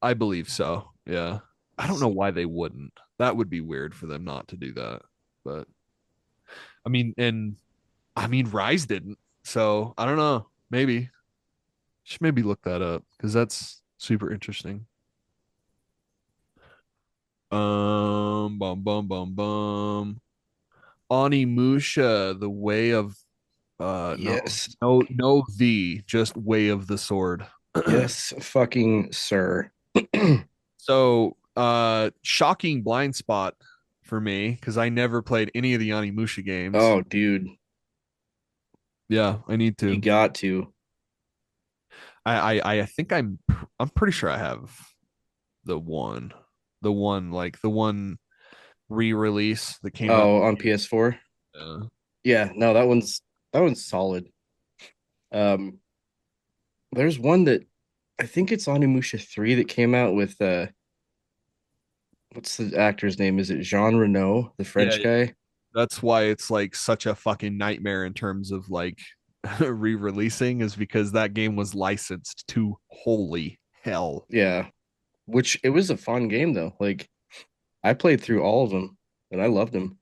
Speaker 5: I believe so. Yeah. I don't know why they wouldn't. That would be weird for them not to do that. But Rise didn't. So I don't know. Maybe. Should maybe look that up because that's super interesting. Bum bum bum bum. Onimusha, the way of
Speaker 4: Yes.
Speaker 5: no V, just Way of the Sword.
Speaker 4: Yes, fucking sir.
Speaker 5: So, shocking blind spot for me because I never played any of the Onimusha games.
Speaker 4: Oh, dude,
Speaker 5: Yeah, I need to.
Speaker 4: you got to.
Speaker 5: I think I'm pretty sure I have the one re-release that came out.
Speaker 4: Oh, on PS4. Yeah, no, that one's solid. Um, there's one that I think it's Onimusha 3 that came out with what's the actor's name? Is it Jean Reno, the French guy?
Speaker 5: That's why it's like such a fucking nightmare in terms of like re-releasing, is because that game was licensed to holy hell.
Speaker 4: Yeah. Which it was a fun game though. Like I played through all of them and I loved them.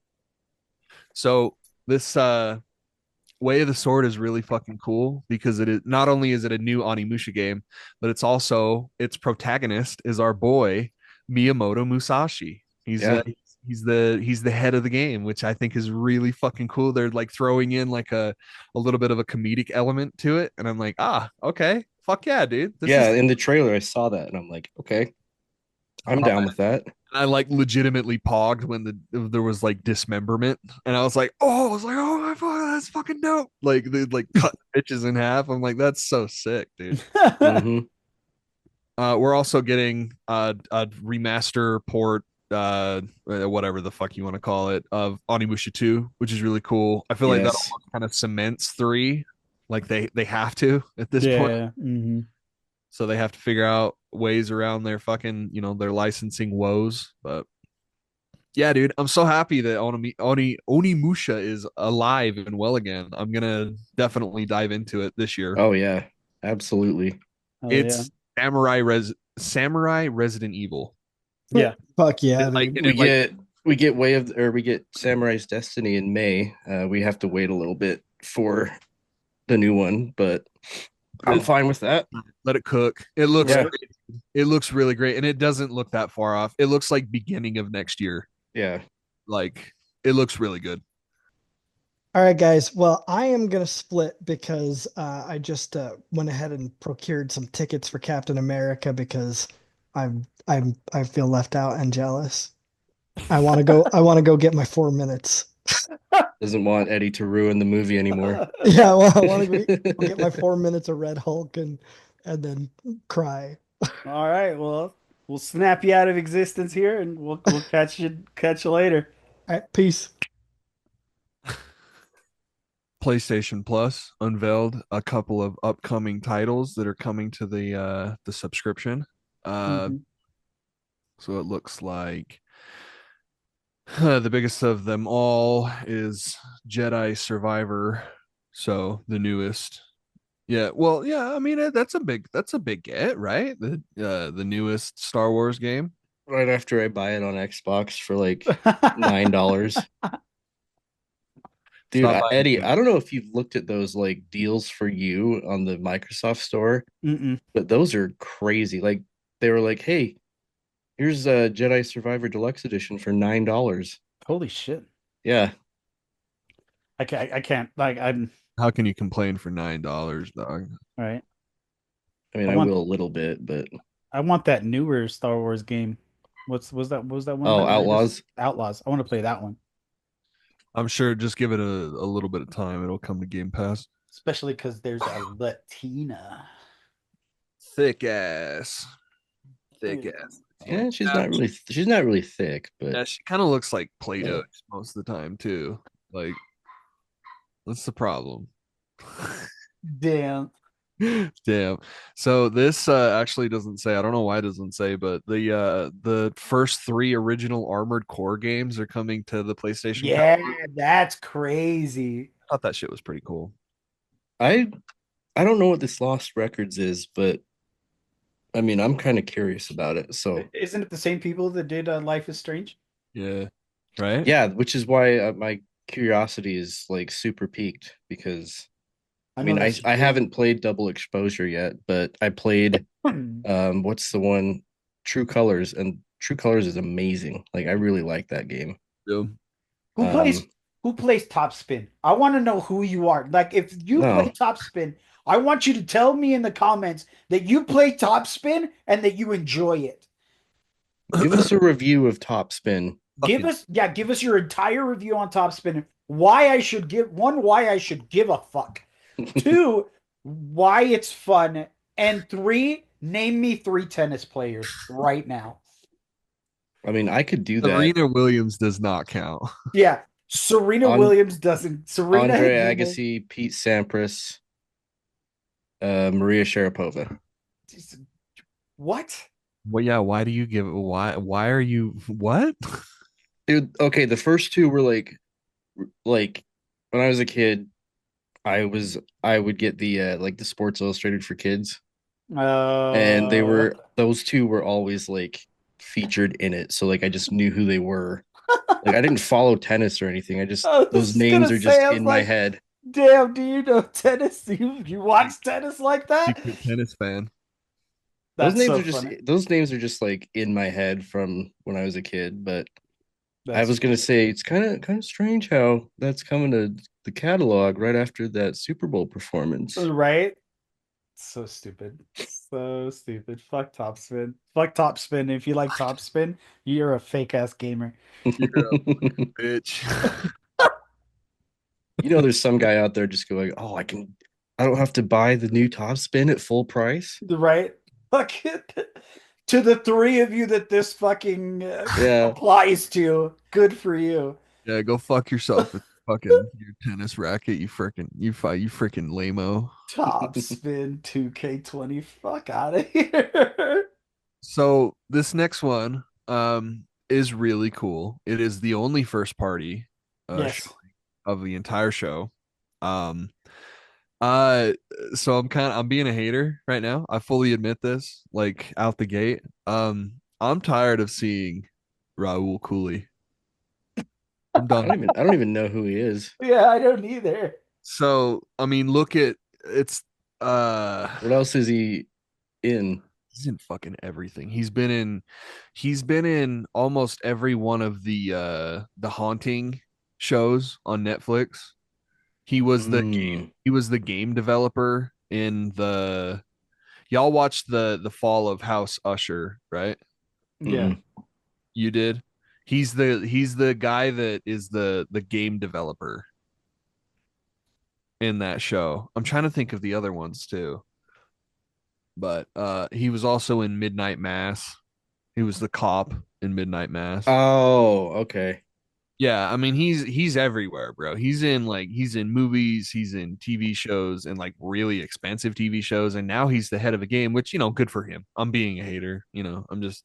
Speaker 5: So this Way of the Sword is really fucking cool because it is not only is it a new Onimusha game, but it's also its protagonist is our boy Miyamoto Musashi.
Speaker 4: Yeah.
Speaker 5: He's the head of the game, which I think is really fucking cool. They're like throwing in like a little bit of a comedic element to it, and I'm like, okay, fuck yeah, dude.
Speaker 4: Yeah, in the trailer I saw that and I'm like, okay, I'm down with that.
Speaker 5: I like legitimately pogged when there was like dismemberment, and I was like, oh my god, that's fucking dope. Like they like cut bitches in half. I'm like, that's so sick, dude.
Speaker 4: Mm-hmm.
Speaker 5: We're also getting a remaster port, whatever the fuck you want to call it, of Onimusha 2, which is really cool. I feel like that
Speaker 4: Yes.
Speaker 5: kind of cements 3. Like they have to at this point.
Speaker 2: Mm-hmm.
Speaker 5: So they have to figure out ways around their fucking, their licensing woes. But yeah, dude, I'm so happy that Onimusha is alive and well again. I'm gonna definitely dive into it this year.
Speaker 4: Oh yeah, absolutely.
Speaker 2: Oh,
Speaker 5: It's Samurai Resident Evil.
Speaker 2: yeah.
Speaker 3: Fuck yeah,
Speaker 5: Like,
Speaker 3: dude.
Speaker 4: We get Samurai's Destiny in May. We have to wait a little bit for the new one, but I'm fine with that.
Speaker 5: Let it cook. It looks really great, and it doesn't look that far off. It looks like beginning of next year.
Speaker 4: Yeah.
Speaker 5: Like it looks really good.
Speaker 3: All right, guys. Well, I am gonna split because I just went ahead and procured some tickets for Captain America because I feel left out and jealous. I want to go. I want to go get my 4 minutes.
Speaker 4: Doesn't want Eddie to ruin the movie anymore.
Speaker 3: Yeah, well, I want to go get my 4 minutes of Red Hulk and then cry.
Speaker 2: All right. Well, we'll snap you out of existence here, and we'll catch you later.
Speaker 3: All right, peace.
Speaker 5: PlayStation Plus unveiled a couple of upcoming titles that are coming to the subscription.
Speaker 2: Mhm.
Speaker 5: So it looks like the biggest of them all is Jedi Survivor. So the newest. Yeah, well, yeah, I mean that's a big get, right? The newest Star Wars game.
Speaker 4: Right after I buy it on Xbox for like $9. Dude, Eddie, I don't know if you've looked at those like deals for you on the Microsoft store,
Speaker 2: Mm-mm.
Speaker 4: but those are crazy. Like they were like, "Hey, here's a Jedi Survivor Deluxe Edition for $9."
Speaker 2: Holy shit!
Speaker 4: Yeah,
Speaker 2: I can't. Like I'm.
Speaker 5: How can you complain for $9, dog?
Speaker 2: All right.
Speaker 4: I mean, I will a little bit, but
Speaker 2: I want that newer Star Wars game. Was that one?
Speaker 4: Oh,
Speaker 2: that
Speaker 4: Outlaws.
Speaker 2: Outlaws. I want to play that one,
Speaker 5: I'm sure just give it a little bit of time. It'll come to Game Pass.
Speaker 2: especially because there's a Latina.
Speaker 5: Thick ass.
Speaker 4: Yeah, she's not really thick, but
Speaker 5: Yeah, she kind of looks like Play-Doh most of the time too. Like, what's the problem?
Speaker 2: Damn.
Speaker 5: Damn. So this actually doesn't say. I don't know why it doesn't say, but the first 3 original Armored Core games are coming to the PlayStation.
Speaker 2: Yeah, that's crazy.
Speaker 5: I thought that shit was pretty cool.
Speaker 4: I don't know what this Lost Records is, but I mean, I'm kind of curious about it. So
Speaker 2: Isn't it the same people that did Life is Strange?
Speaker 5: Yeah. Right?
Speaker 4: yeah, which is why my curiosity is like super peaked because I mean, I haven't played Double Exposure yet, but I played what's the one? True Colors, and True Colors is amazing. Like I really like that game.
Speaker 5: Yeah.
Speaker 2: Who who plays Top Spin. I want to know who you are. Like, if you play
Speaker 4: No.
Speaker 2: Top Spin, I want you to tell me in the comments that you play Top Spin and that you enjoy it.
Speaker 4: Give us a review of Top Spin.
Speaker 2: Give us your entire review on Top Spin. Why I should give a fuck. 2, why it's fun. And 3, name me 3 tennis players right now.
Speaker 4: I mean, I could do that.
Speaker 5: Serena Williams does not count.
Speaker 2: Yeah. Serena Williams doesn't. Serena
Speaker 4: Andre Agassi, Pete Sampras, Maria Sharapova.
Speaker 2: What?
Speaker 5: Well, yeah. Why do you give? Why are you? What?
Speaker 4: Dude, okay, the first 2 were like when I was a kid, I would get the like the Sports Illustrated for kids, and those 2 were always like featured in it. So like I just knew who they were. Like I didn't follow tennis or anything. Those names are just in my head.
Speaker 2: Damn, do you know tennis? You watch tennis like that?
Speaker 5: Secret tennis fan.
Speaker 2: That's
Speaker 4: those names are just like in my head from when I was a kid. But I was gonna
Speaker 2: funny.
Speaker 4: say it's kind of strange how that's coming to the catalog right after that Super Bowl performance.
Speaker 2: Right? So stupid. So stupid. Fuck Top Spin. Fuck Top Spin. If you like Top Spin, you're a fake ass gamer.
Speaker 5: You're a bitch.
Speaker 4: You know, there's some guy out there just going, "Oh, I don't have to buy the new Top Spin at full price."
Speaker 2: Right? Fuck it. To the 3 of you that this fucking
Speaker 4: Yeah.
Speaker 2: applies to, good for you.
Speaker 5: Yeah, go fuck yourself with fucking your tennis racket. You freaking lame-o.
Speaker 2: Top Spin 2K20. Fuck out of here.
Speaker 5: So this next one is really cool. It is the only first party
Speaker 2: Yes.
Speaker 5: showing of the entire show. So I'm being a hater right now. I fully admit this, like out the gate. I'm tired of seeing Raul Cooley. I'm done.
Speaker 4: I don't even know who he is.
Speaker 2: Yeah, I don't either.
Speaker 5: So I mean, look at it's
Speaker 4: What else is he in?
Speaker 5: he's in fucking everything. He's been in almost every one of the Haunting shows on Netflix. He was the game developer in the y'all watched the Fall of House Usher, right?
Speaker 2: Yeah.
Speaker 5: You did. He's the guy that is the game developer in that show. I'm trying to think of the other ones too. But he was also in Midnight Mass. He was the cop in Midnight Mass.
Speaker 4: Oh, okay.
Speaker 5: Yeah, I mean he's everywhere, bro. He's in movies, he's in TV shows and like really expensive TV shows, and now he's the head of a game, which good for him. I'm being a hater, I'm just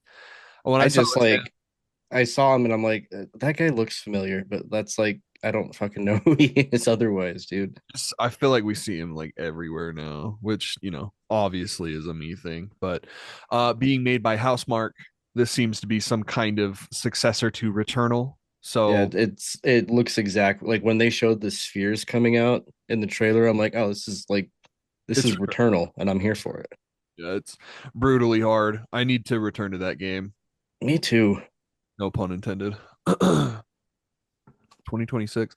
Speaker 5: when I saw
Speaker 4: I saw him and I'm like, that guy looks familiar, but that's like I don't fucking know who he is otherwise, dude.
Speaker 5: I feel like we see him like everywhere now, which obviously is a me thing. But being made by Housemarque, this seems to be some kind of successor to Returnal. So
Speaker 4: yeah, it looks exactly like when they showed the spheres coming out in the trailer. I'm like, oh, this is Returnal, and I'm here for it.
Speaker 5: Yeah, it's brutally hard. I need to return to that game.
Speaker 4: Me too.
Speaker 5: No pun intended. 2026.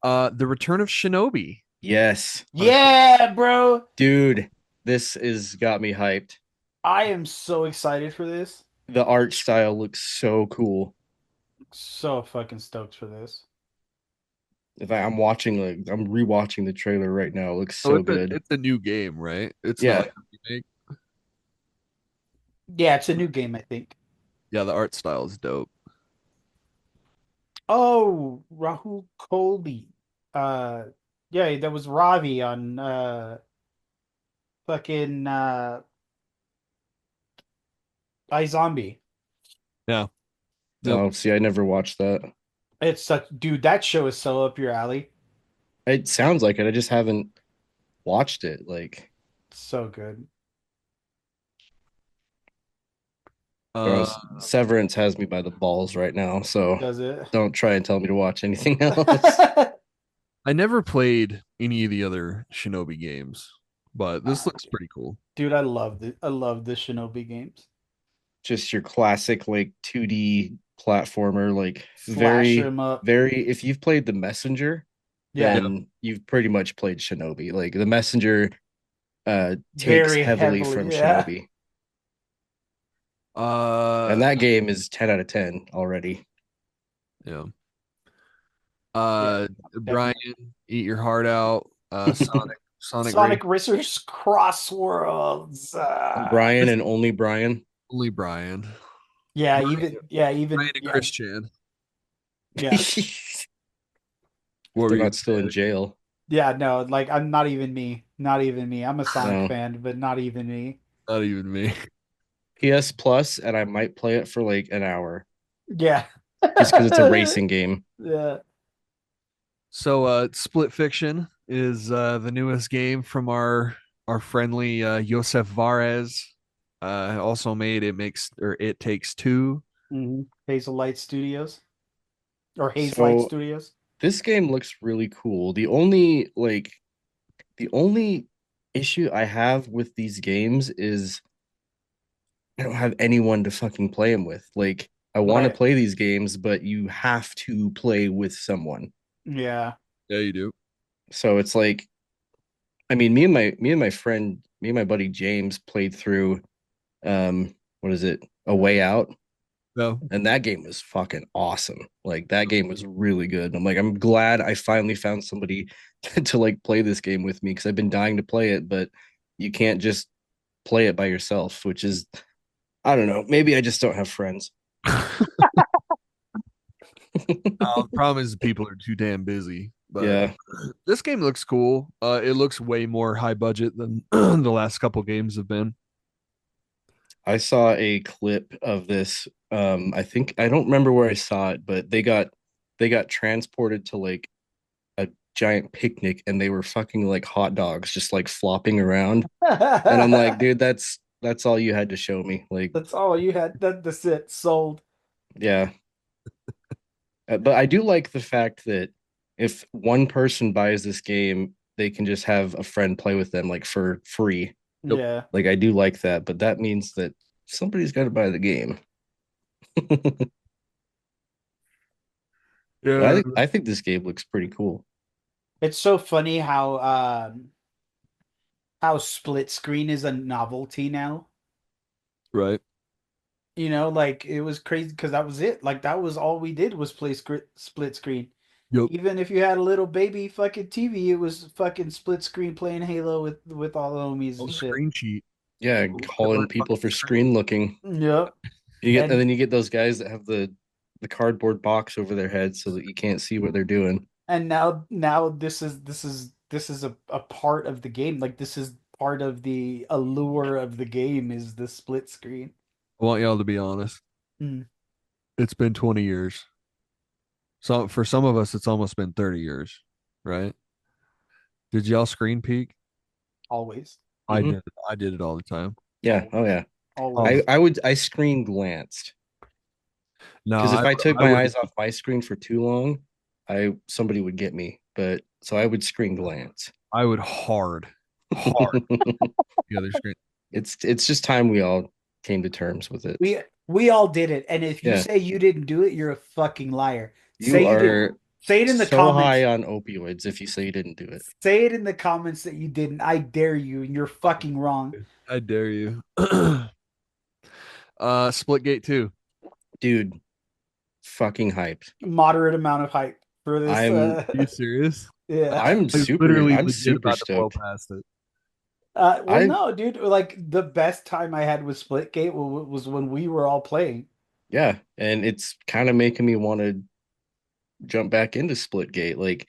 Speaker 5: The Return of Shinobi.
Speaker 4: Yes.
Speaker 2: Yeah, bro.
Speaker 4: Dude, this is got me hyped.
Speaker 2: I am so excited for this.
Speaker 4: The art style looks so cool.
Speaker 2: So fucking stoked for this.
Speaker 4: I'm rewatching the trailer right now. It looks so good.
Speaker 5: It's a new game, right? It's
Speaker 4: not
Speaker 5: a remake.
Speaker 2: Yeah, it's a new game, I think.
Speaker 5: Yeah, the art style is dope.
Speaker 2: Oh, Rahul Kohli. Yeah, that was Ravi on fucking iZombie.
Speaker 5: Yeah.
Speaker 4: Oh, see, I never watched that.
Speaker 2: It's such, dude, that show is so up your alley.
Speaker 4: It sounds like it. I just haven't watched it. Like,
Speaker 2: so good.
Speaker 4: Severance has me by the balls right now, so
Speaker 2: Does it?
Speaker 4: don't try and tell me to watch anything else.
Speaker 5: I never played any of the other Shinobi games, but this looks pretty cool.
Speaker 2: Dude, I love the Shinobi games.
Speaker 4: Just your classic like 2D platformer, like
Speaker 2: Slash
Speaker 4: very,
Speaker 2: 'em up.
Speaker 4: very. If you've played The Messenger,
Speaker 2: Yeah,
Speaker 4: then you've pretty much played Shinobi. Like The Messenger takes
Speaker 2: very
Speaker 4: heavily from
Speaker 2: heavily. Yeah,
Speaker 4: Shinobi. And
Speaker 5: Uh,
Speaker 4: that game is 10 out of 10 already.
Speaker 5: yeah.
Speaker 2: yeah,
Speaker 5: Brian,
Speaker 2: definitely.
Speaker 5: eat your heart out. Sonic Race,
Speaker 2: Sonic Racers Crossworlds.
Speaker 4: Brian and only Brian.
Speaker 5: only Brian.
Speaker 2: Yeah,
Speaker 5: Brian,
Speaker 2: even
Speaker 5: Brian and
Speaker 2: yeah,
Speaker 5: Christian.
Speaker 2: yeah,
Speaker 5: What were
Speaker 4: They're
Speaker 5: you
Speaker 4: not
Speaker 5: gonna
Speaker 4: still in
Speaker 5: say?
Speaker 4: jail.
Speaker 2: yeah. No, like I'm not even me. Not even me. I'm a Sonic
Speaker 4: No.
Speaker 2: fan, but not even me.
Speaker 5: Not even me.
Speaker 4: PS Plus, and I might play it for like an hour
Speaker 2: Yeah.
Speaker 4: just because it's a racing game.
Speaker 2: Yeah.
Speaker 5: So, Split Fiction is the newest game from our friendly Josef Varez. Also made It Takes Two.
Speaker 2: Hazel Light Studios or Haze Light
Speaker 4: So
Speaker 2: Studios.
Speaker 4: this game looks really cool. The only issue I have with these games is I don't have anyone to fucking play them with. Like I want to
Speaker 2: Right.
Speaker 4: play these games, but you have to play with someone.
Speaker 2: Yeah.
Speaker 5: Yeah, you do.
Speaker 4: So it's like, I mean, me and my buddy James played through what is it? A Way Out.
Speaker 5: No.
Speaker 4: And that game was fucking awesome. Like that game was really good. I'm like, I'm glad I finally found somebody to like play this game with me because I've been dying to play it, but you can't just play it by yourself, which is I don't know. Maybe I just don't have friends.
Speaker 5: The problem is people are too damn busy. But
Speaker 4: Yeah.
Speaker 5: this game looks cool. It looks way more high budget than the last couple games have been.
Speaker 4: I saw a clip of this. I think I don't remember where I saw it, but they got transported to like a giant picnic and they were fucking like hot dogs just like flopping around. And I'm like, dude, that's all you had to show me. Like,
Speaker 2: That's all you had. That's it. Sold.
Speaker 4: yeah. But I do like the fact that if one person buys this game, they can just have a friend play with them like for free.
Speaker 5: Yep.
Speaker 2: Yeah.
Speaker 4: Like I do like that, but that means that somebody's got to buy the game. But I
Speaker 5: Yeah.
Speaker 4: think I think this game looks pretty cool.
Speaker 2: It's so funny how split screen is a novelty now.
Speaker 5: Right.
Speaker 2: You know, like it was crazy because that was it. Like that was all we did was play split screen.
Speaker 5: Yep.
Speaker 2: Even if you had a little baby fucking TV, it was fucking split screen playing Halo with all the homies
Speaker 5: Oh,
Speaker 2: and shit.
Speaker 5: screen cheat.
Speaker 4: Yeah, calling people for screen looking.
Speaker 2: Yep.
Speaker 4: And
Speaker 2: And
Speaker 4: then you get those guys that have the cardboard box over their head so that you can't see what they're doing.
Speaker 2: now this is a part of the game. Like this is part of the allure of the game is the split screen.
Speaker 5: I want y'all to be honest.
Speaker 2: Mm,
Speaker 5: It's been 20 years. So for some of us, it's almost been 30 years, right? Did y'all screen peek?
Speaker 2: always.
Speaker 5: I
Speaker 4: Mhm.
Speaker 5: did. I did it all the time.
Speaker 4: Yeah. Oh yeah.
Speaker 2: Always.
Speaker 4: I screen glanced
Speaker 5: No,
Speaker 4: because if I took
Speaker 5: I
Speaker 4: my
Speaker 5: would
Speaker 4: eyes off my screen for too long, somebody would get me. But so I would screen glance.
Speaker 5: I would hard the other screen.
Speaker 4: It's just time we all came to terms with it.
Speaker 2: We all did it. And if you
Speaker 4: Yeah.
Speaker 2: say you didn't do it, you're a fucking liar.
Speaker 4: You
Speaker 2: Say you did.
Speaker 4: are
Speaker 2: Say it in the
Speaker 4: so
Speaker 2: comments.
Speaker 4: high on opioids if you say you didn't do it.
Speaker 2: Say it in the comments that you didn't. I dare you, and you're fucking wrong.
Speaker 5: I dare you. Splitgate 2.
Speaker 4: Dude, fucking hyped.
Speaker 2: Moderate amount of hype for this.
Speaker 4: I'm
Speaker 5: Are you serious?
Speaker 2: Yeah.
Speaker 4: I'm
Speaker 5: I
Speaker 4: super
Speaker 5: literally
Speaker 4: I'm
Speaker 5: legit
Speaker 4: super
Speaker 5: about to blow
Speaker 4: stoked.
Speaker 5: past it.
Speaker 2: Well,
Speaker 4: I
Speaker 2: no, dude. Like the best time I had with Splitgate was when we were all playing.
Speaker 4: Yeah, and it's kind of making me want to jump back into Splitgate. Like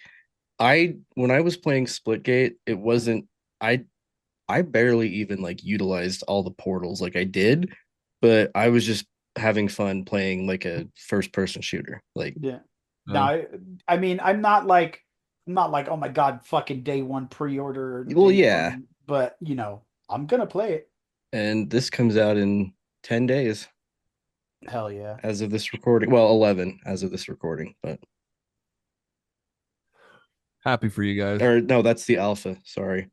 Speaker 4: I when I was playing Splitgate, it wasn't I I barely even like utilized all the portals like I did, but I was just having fun playing like a first person shooter. Like
Speaker 2: Yeah. No,
Speaker 5: Oh.
Speaker 2: I mean, I'm not like, oh my God, fucking day one pre-order or
Speaker 4: well,
Speaker 2: day
Speaker 4: yeah,
Speaker 2: one, but you know, I'm gonna play it.
Speaker 4: and this comes out in 10 days
Speaker 2: Hell yeah.
Speaker 4: as of this recording. Well, 11 as of this recording, but
Speaker 5: Happy for you guys.
Speaker 4: or no, that's the alpha. Sorry.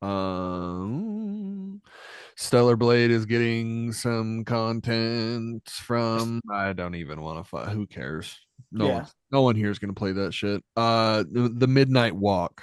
Speaker 5: Um, Stellar Blade is getting some content from. I don't even want to fight. Who cares?
Speaker 2: Yeah.
Speaker 5: No one here is gonna play that shit. The Midnight Walk.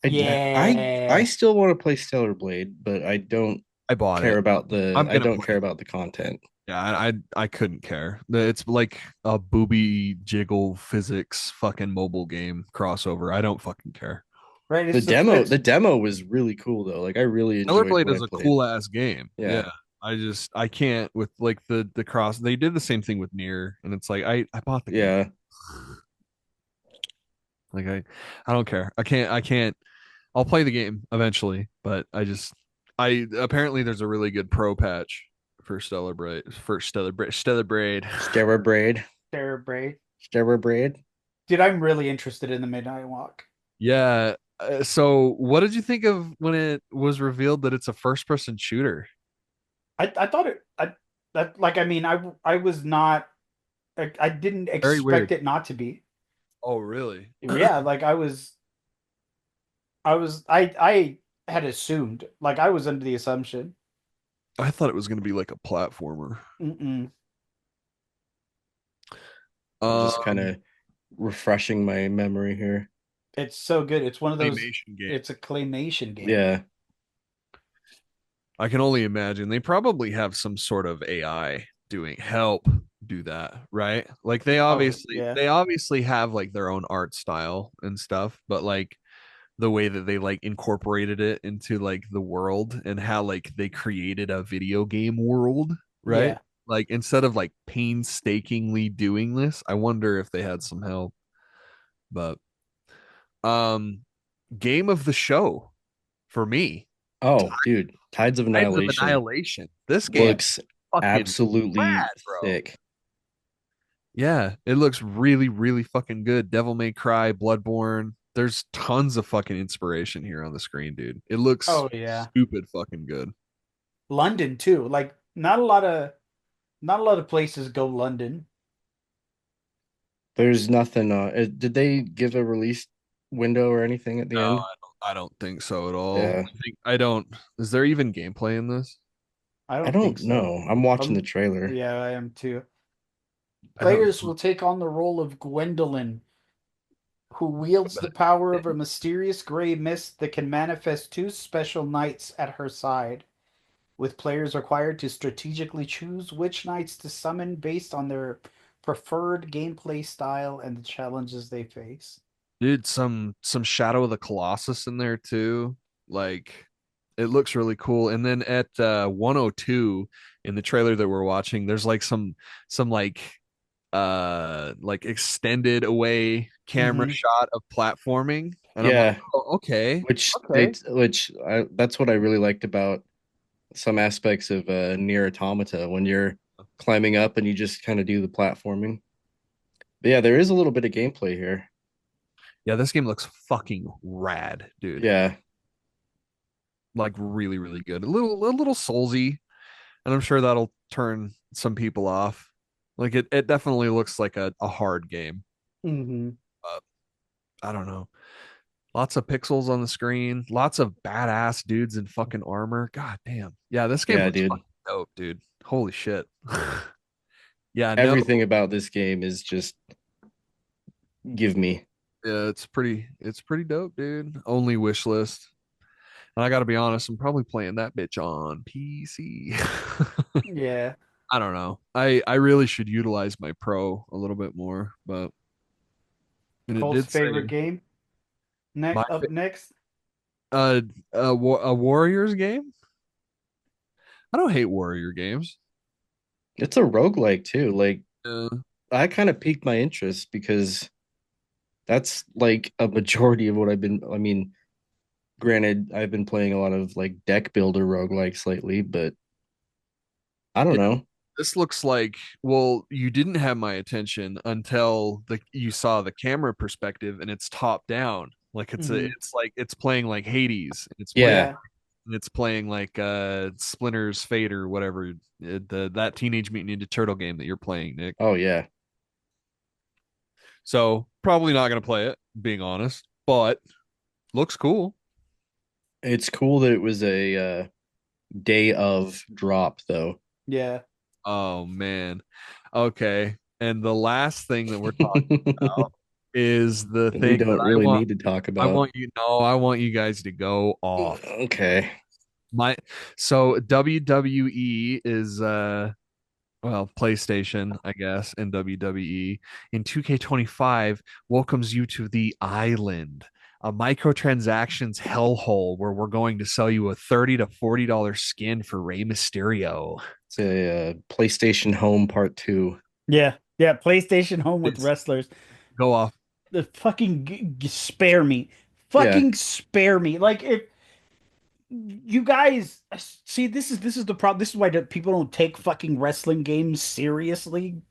Speaker 4: I still want to play Stellar Blade, but I don't
Speaker 5: I bought
Speaker 4: care
Speaker 5: it.
Speaker 4: about the
Speaker 5: I'm
Speaker 4: I
Speaker 5: gonna
Speaker 4: don't
Speaker 5: play
Speaker 4: care
Speaker 5: it.
Speaker 4: about the content.
Speaker 5: Yeah, I couldn't care. It's like a booby jiggle physics fucking mobile game crossover. I don't fucking care.
Speaker 2: Right.
Speaker 4: The demo was really cool though. Like I really
Speaker 5: Stellar
Speaker 4: enjoyed
Speaker 5: Blade
Speaker 4: what I
Speaker 5: is a
Speaker 4: played.
Speaker 5: cool ass game.
Speaker 4: Yeah.
Speaker 5: Yeah. I can't with like the cross. They did the same thing with Nier, and it's like I bought the game.
Speaker 4: Yeah.
Speaker 5: Like I don't care. I can't. I'll play the game eventually, but I apparently there's a really good pro patch for Stellar Braid.
Speaker 4: Steroid Braid.
Speaker 2: Sarah Bray.
Speaker 4: Steroid Braid.
Speaker 2: Dude, I'm really interested in the Midnight Walk.
Speaker 5: Yeah. So what did you think of when it was revealed that it's a first person shooter?
Speaker 2: I thought it that like I mean I was not I didn't
Speaker 5: Very weird.
Speaker 2: expect it not to be.
Speaker 5: Oh, really?
Speaker 2: Yeah, like I had assumed, like I was under the assumption.
Speaker 5: I thought it was going to be like a platformer.
Speaker 2: Mm-mm.
Speaker 4: I'm just kind
Speaker 5: Um,
Speaker 4: of refreshing my memory here.
Speaker 2: It's so good. It's one of those.
Speaker 5: Claymation game.
Speaker 2: It's a claymation game.
Speaker 4: Yeah.
Speaker 5: I can only imagine they probably have some sort of AI doing help do that, right? Like
Speaker 2: Yeah.
Speaker 5: they obviously have like their own art style and stuff, but like the way that they like incorporated it into like the world and how like they created a video game world, right?
Speaker 2: Yeah.
Speaker 5: Like instead of like painstakingly doing this, I wonder if they had some help. But um game of the show for me,
Speaker 4: Oh, dude. Tides of
Speaker 5: Tides of
Speaker 4: Annihilation
Speaker 5: Annihilation. This game
Speaker 4: looks
Speaker 5: fucking
Speaker 4: absolutely
Speaker 5: rad, bro.
Speaker 4: thick.
Speaker 5: Yeah, it looks really, really fucking good. Devil May Cry, Bloodborne. There's tons of fucking inspiration here on the screen, dude. It looks
Speaker 2: Oh yeah.
Speaker 5: stupid fucking good.
Speaker 2: London too. Like not a lot of places go London.
Speaker 4: There's nothing did they give a release window or anything at the
Speaker 5: No,
Speaker 4: end?
Speaker 5: I don't think so at all.
Speaker 4: Yeah.
Speaker 5: I don't. Is there even gameplay in this?
Speaker 2: I
Speaker 4: I
Speaker 2: don't think
Speaker 4: don't
Speaker 2: so.
Speaker 4: know. I'm watching the trailer.
Speaker 2: Yeah, I am too.
Speaker 5: I haven't.
Speaker 2: Players will take on the role of Gwendolyn, who wields the power of a mysterious gray mist that can manifest two special knights at her side, with players required to strategically choose which knights to summon based on their preferred gameplay style and the challenges they face.
Speaker 5: Dude, some Shadow of the Colossus in there too. Like it looks really cool. And then at 102 in the trailer that we're watching, there's like some like extended away camera
Speaker 2: Mhm.
Speaker 5: shot of platforming. And I'm like,
Speaker 4: Yeah,
Speaker 5: oh, okay.
Speaker 4: which
Speaker 5: Okay.
Speaker 4: that's what I really liked about some aspects of Near Automata when you're climbing up and you just kind of do the platforming. But yeah, there is a little bit of gameplay here.
Speaker 5: Yeah, this game looks fucking rad, dude.
Speaker 4: Yeah.
Speaker 5: Like really, really good. A little soulsy, and I'm sure that'll turn some people off. Like it definitely looks like a hard game.
Speaker 2: Mhm.
Speaker 5: But I don't know. Lots of pixels on the screen, lots of badass dudes in fucking armor. God damn. Yeah, this game
Speaker 4: Yeah,
Speaker 5: looks
Speaker 4: dude.
Speaker 5: fucking dope, dude. Holy shit. Yeah, no.
Speaker 4: Everything about this game is just give me.
Speaker 5: Yeah, it's pretty dope, dude. Only wish list. And I gotta be honest, I'm probably playing that bitch on PC.
Speaker 2: Yeah.
Speaker 5: I don't know. I really should utilize my pro a little bit more, but and it
Speaker 2: Cole's
Speaker 5: did say
Speaker 2: favorite game.
Speaker 5: my
Speaker 2: Up next.
Speaker 5: a Warriors game. I don't hate Warrior games.
Speaker 4: It's a roguelike too. Like
Speaker 5: Uh,
Speaker 4: I kind of piqued my interest because that's like a majority of what I mean, granted, I've been playing a lot of like deck builder roguelikes lately, but I don't
Speaker 5: it,
Speaker 4: know.
Speaker 5: this looks like well, you didn't have my attention until the you saw the camera perspective and it's top down. Like
Speaker 2: Mhm.
Speaker 5: it's like it's playing like Hades.
Speaker 4: Yeah.
Speaker 2: Yeah.
Speaker 5: And it's playing like Splinter's Fate or whatever that Teenage Mutant Ninja Turtle game that you're playing, Nick.
Speaker 4: Oh yeah.
Speaker 5: So probably not gonna play it, being honest, but looks cool.
Speaker 4: It's cool that it was a day of drop though.
Speaker 2: Yeah.
Speaker 5: Oh man. Okay. And the last thing that we're talking about is the
Speaker 4: We
Speaker 5: thing that
Speaker 4: don't
Speaker 5: I
Speaker 4: really
Speaker 5: want
Speaker 4: need to talk
Speaker 5: I
Speaker 4: about.
Speaker 5: want you know, I want you guys to go off.
Speaker 4: Okay.
Speaker 5: My so WWE is well, PlayStation, I guess, and WWE in 2K25 welcomes you to the island, a microtransactions hellhole where we're going to sell you a $30 to $40 skin for Rey Mysterio.
Speaker 4: It's a PlayStation Home Part 2.
Speaker 2: Yeah. Yeah. PlayStation Home with
Speaker 5: It's
Speaker 2: wrestlers.
Speaker 5: go off.
Speaker 2: The fucking spare me.
Speaker 4: Yeah.
Speaker 2: Fucking spare me. Like if you guys see this is the problem. This is why people don't take fucking wrestling games seriously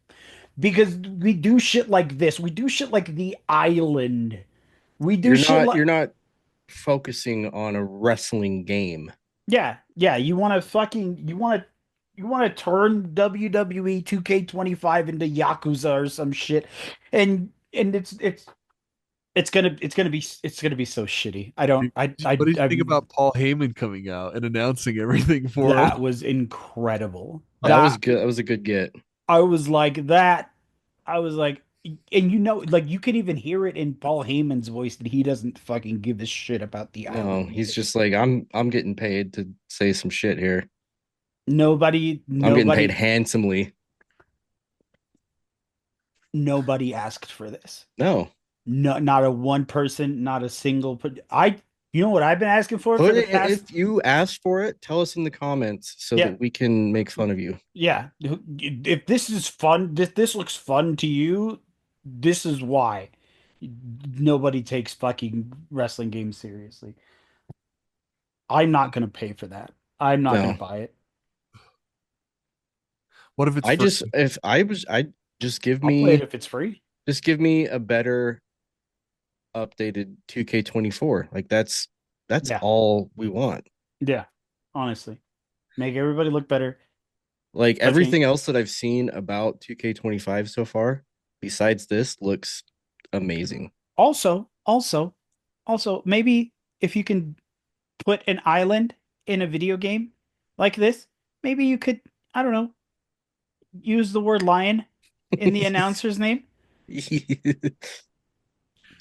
Speaker 2: because we do shit like this. We do shit like The Island. We do shit like
Speaker 4: You're not focusing on a wrestling game.
Speaker 2: yeah, yeah. You want to turn WWE 2K25 into Yakuza or some shit, and it's gonna be so shitty. I don't
Speaker 5: What did you
Speaker 2: I
Speaker 5: think about Paul Heyman coming out and announcing everything for
Speaker 2: that
Speaker 5: him?
Speaker 2: was incredible.
Speaker 4: That was
Speaker 2: That
Speaker 4: good. That was a good get.
Speaker 2: I was like that. I was like, and like you can even hear it in Paul Heyman's voice that he doesn't fucking give a shit about the
Speaker 4: No,
Speaker 2: island
Speaker 4: he's
Speaker 2: either.
Speaker 4: just like I'm getting paid to say some shit here.
Speaker 2: Nobody,
Speaker 4: I'm getting paid
Speaker 2: nobody,
Speaker 4: handsomely.
Speaker 2: nobody asked for this.
Speaker 4: No.
Speaker 2: No, not a one person, not a single. You know what I've been asking for
Speaker 4: Put
Speaker 2: the
Speaker 4: it
Speaker 2: past.
Speaker 4: if you asked for it, tell us in the comments so
Speaker 2: Yeah,
Speaker 4: that we can make fun of you.
Speaker 2: yeah. If this is fun, this looks fun to you. This is why nobody takes fucking wrestling games seriously. I'm not gonna pay for that. I'm not gonna
Speaker 4: No.
Speaker 2: buy it.
Speaker 5: What if it's
Speaker 4: I
Speaker 5: free?
Speaker 4: just if I was I
Speaker 2: I'll play it if it's free.
Speaker 4: just give me a better updated 2K24. Like that's
Speaker 2: Yeah,
Speaker 4: all we want.
Speaker 2: yeah. Honestly, make everybody look better.
Speaker 4: Like
Speaker 2: Fucking
Speaker 4: everything else that I've seen about 2K25 so far, besides this, looks amazing.
Speaker 2: also, maybe if you can put an island in a video game like this, maybe you could, I don't know, use the word lion in the announcer's name. It's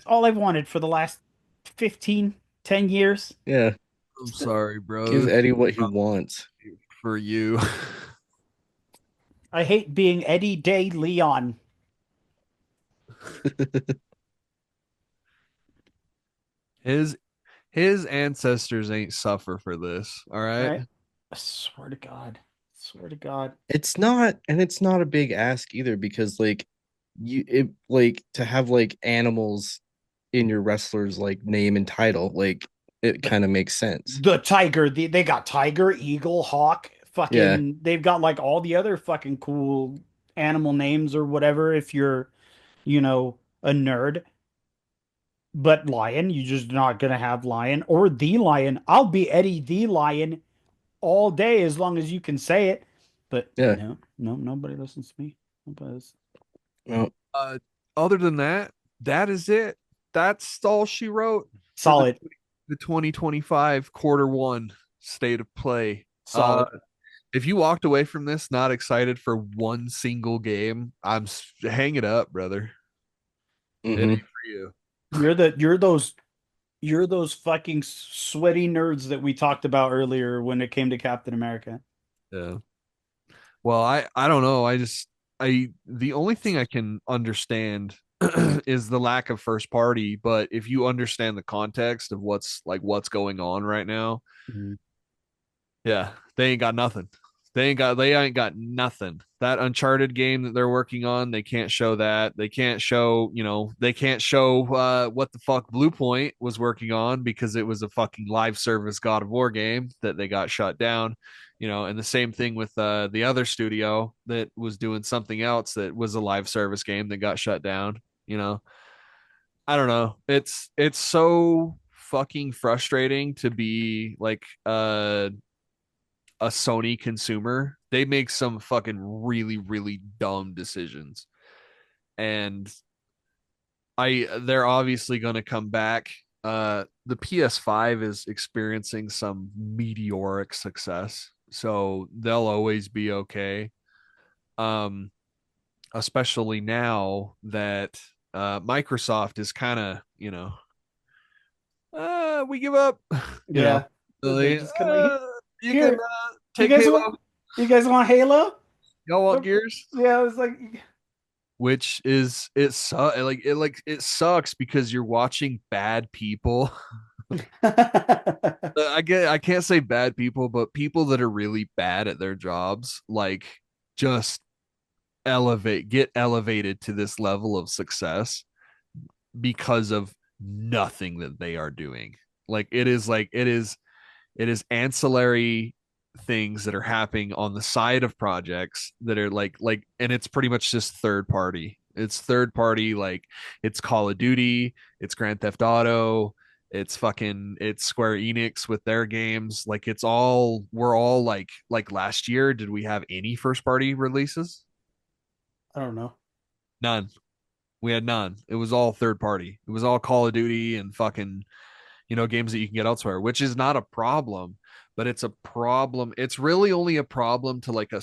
Speaker 2: all I've wanted for the last 15, 10 years.
Speaker 4: Yeah,
Speaker 5: I'm sorry, bro.
Speaker 4: give
Speaker 5: This is
Speaker 4: Eddie what he wants.
Speaker 5: for you.
Speaker 2: I hate being Eddie De Leon.
Speaker 5: His his ancestors ain't suffer for this. All right.
Speaker 2: Right? I swear to God. Swear to God.
Speaker 4: It's not a big ask either because like like to have like animals in your wrestler's like name and title, like it
Speaker 2: The
Speaker 4: kind of makes sense.
Speaker 2: the tiger, they got tiger, eagle, hawk,
Speaker 4: Yeah,
Speaker 2: fucking they've got like all the other fucking cool animal names or whatever if you're, a nerd. But lion, you're just not gonna have lion or the lion. I'll be Eddie the Lion all day as long as you can say it. But
Speaker 4: yeah.
Speaker 2: no, no, nobody listens to me. Nobody listens.
Speaker 4: No,
Speaker 5: Uh, other than that, that is it. That's all she wrote for
Speaker 2: Solid,
Speaker 5: the 2025 quarter one state of play.
Speaker 2: solid.
Speaker 5: If you walked away from this not excited for one single game, hang it up, brother. It ain't
Speaker 4: hmm
Speaker 5: for you.
Speaker 2: You're those fucking sweaty nerds that we talked about earlier when it came to Captain America.
Speaker 5: Yeah. Well, I don't know. I the only thing I can understand is the lack of first party, but if you understand the context of what's going on right now,
Speaker 2: Mhm.
Speaker 5: yeah, they ain't got nothing. That Uncharted game that they're working on, they can't show that. They can't show what the fuck Blue Point was working on because it was a fucking live service God of War game that they got shut down. And the same thing with the other studio that was doing something else that was a live service game that got shut down. I don't know. It's so fucking frustrating to be like a Sony consumer. They make some fucking really, really dumb decisions. And they're obviously going to come back the PS5 is experiencing some meteoric success, so they'll always be okay. Um, Especially now that Microsoft is kind of, we give up, you know,
Speaker 2: Yeah. They're
Speaker 5: really,
Speaker 2: just kind of like,
Speaker 5: you can
Speaker 2: here, you
Speaker 5: take
Speaker 2: guys want,
Speaker 5: Halo.
Speaker 2: you guys want Halo?
Speaker 5: Y'all want Gears?
Speaker 2: Yeah, I was like,
Speaker 5: Which is it sucks because you're watching bad people. I can't say bad people, but people that are really bad at their jobs, like just get elevated to this level of success because of nothing that they are doing. It is ancillary things that are happening on the side of projects that are and it's pretty much just third party. It's third party, like it's Call of Duty, it's Grand Theft Auto, it's Square Enix with their games. Like we're all like last year, did we have any first party releases?
Speaker 2: I don't know.
Speaker 5: None. We had none. It was all third party. It was all Call of Duty and fucking, games that you can get elsewhere, which is not a problem, but it's a problem. It's really only a problem to like a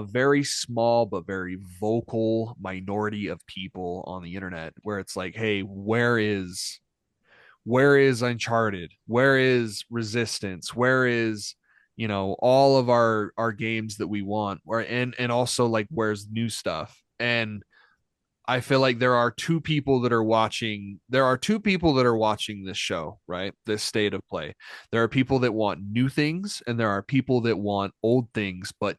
Speaker 5: very small, but very vocal minority of people on the internet where it's like, hey, where is Uncharted? Where is Resistance? Where is, all of our games that we want? And also like where's new stuff? And I feel like there are two people that are watching. There are two people that are watching this show, right? This state of play. There are people that want new things, and there are people that want old things, but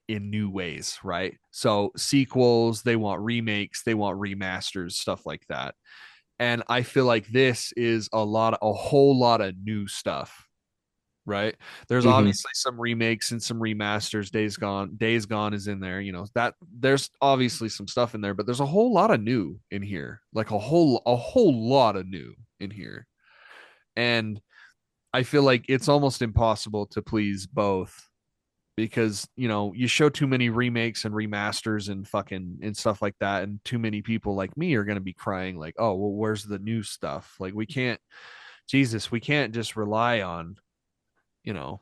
Speaker 5: in new ways, right? So sequels, they want remakes, they want remasters, stuff like that. And I feel like this is a whole lot of new stuff, right? There's
Speaker 4: Mhm.
Speaker 5: obviously some remakes and some remasters. Days Gone is in there. That there's obviously some stuff in there, but there's a whole lot of new in here, like a whole lot of new in here. And I feel like it's almost impossible to please both because you show too many remakes and remasters and fucking and stuff like that, and too many people like me are going to be crying like, oh well, where's the new stuff? Like we can't just rely on you know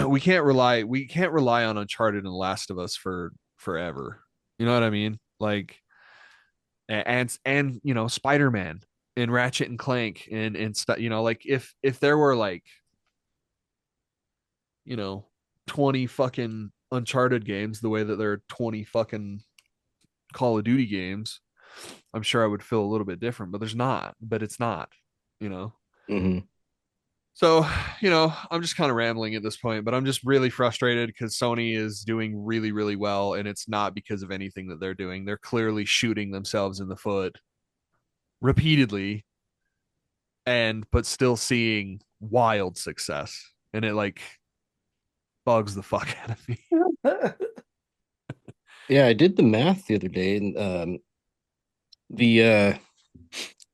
Speaker 5: we can't rely on Uncharted and Last of Us for forever. You know what I mean? Like and Spider-Man and Ratchet and Clank and stuff, like if there were like, you know, 20 fucking Uncharted games the way that there are 20 fucking Call of Duty games, I'm sure I would feel a little bit different, but it's not, you know.
Speaker 4: Mhm.
Speaker 5: So, I'm just kind of rambling at this point, but I'm just really frustrated because Sony is doing really, really well, and it's not because of anything that they're doing. They're clearly shooting themselves in the foot repeatedly, but still seeing wild success, and it like bugs the fuck out of me.
Speaker 4: Yeah, I did the math the other day, and the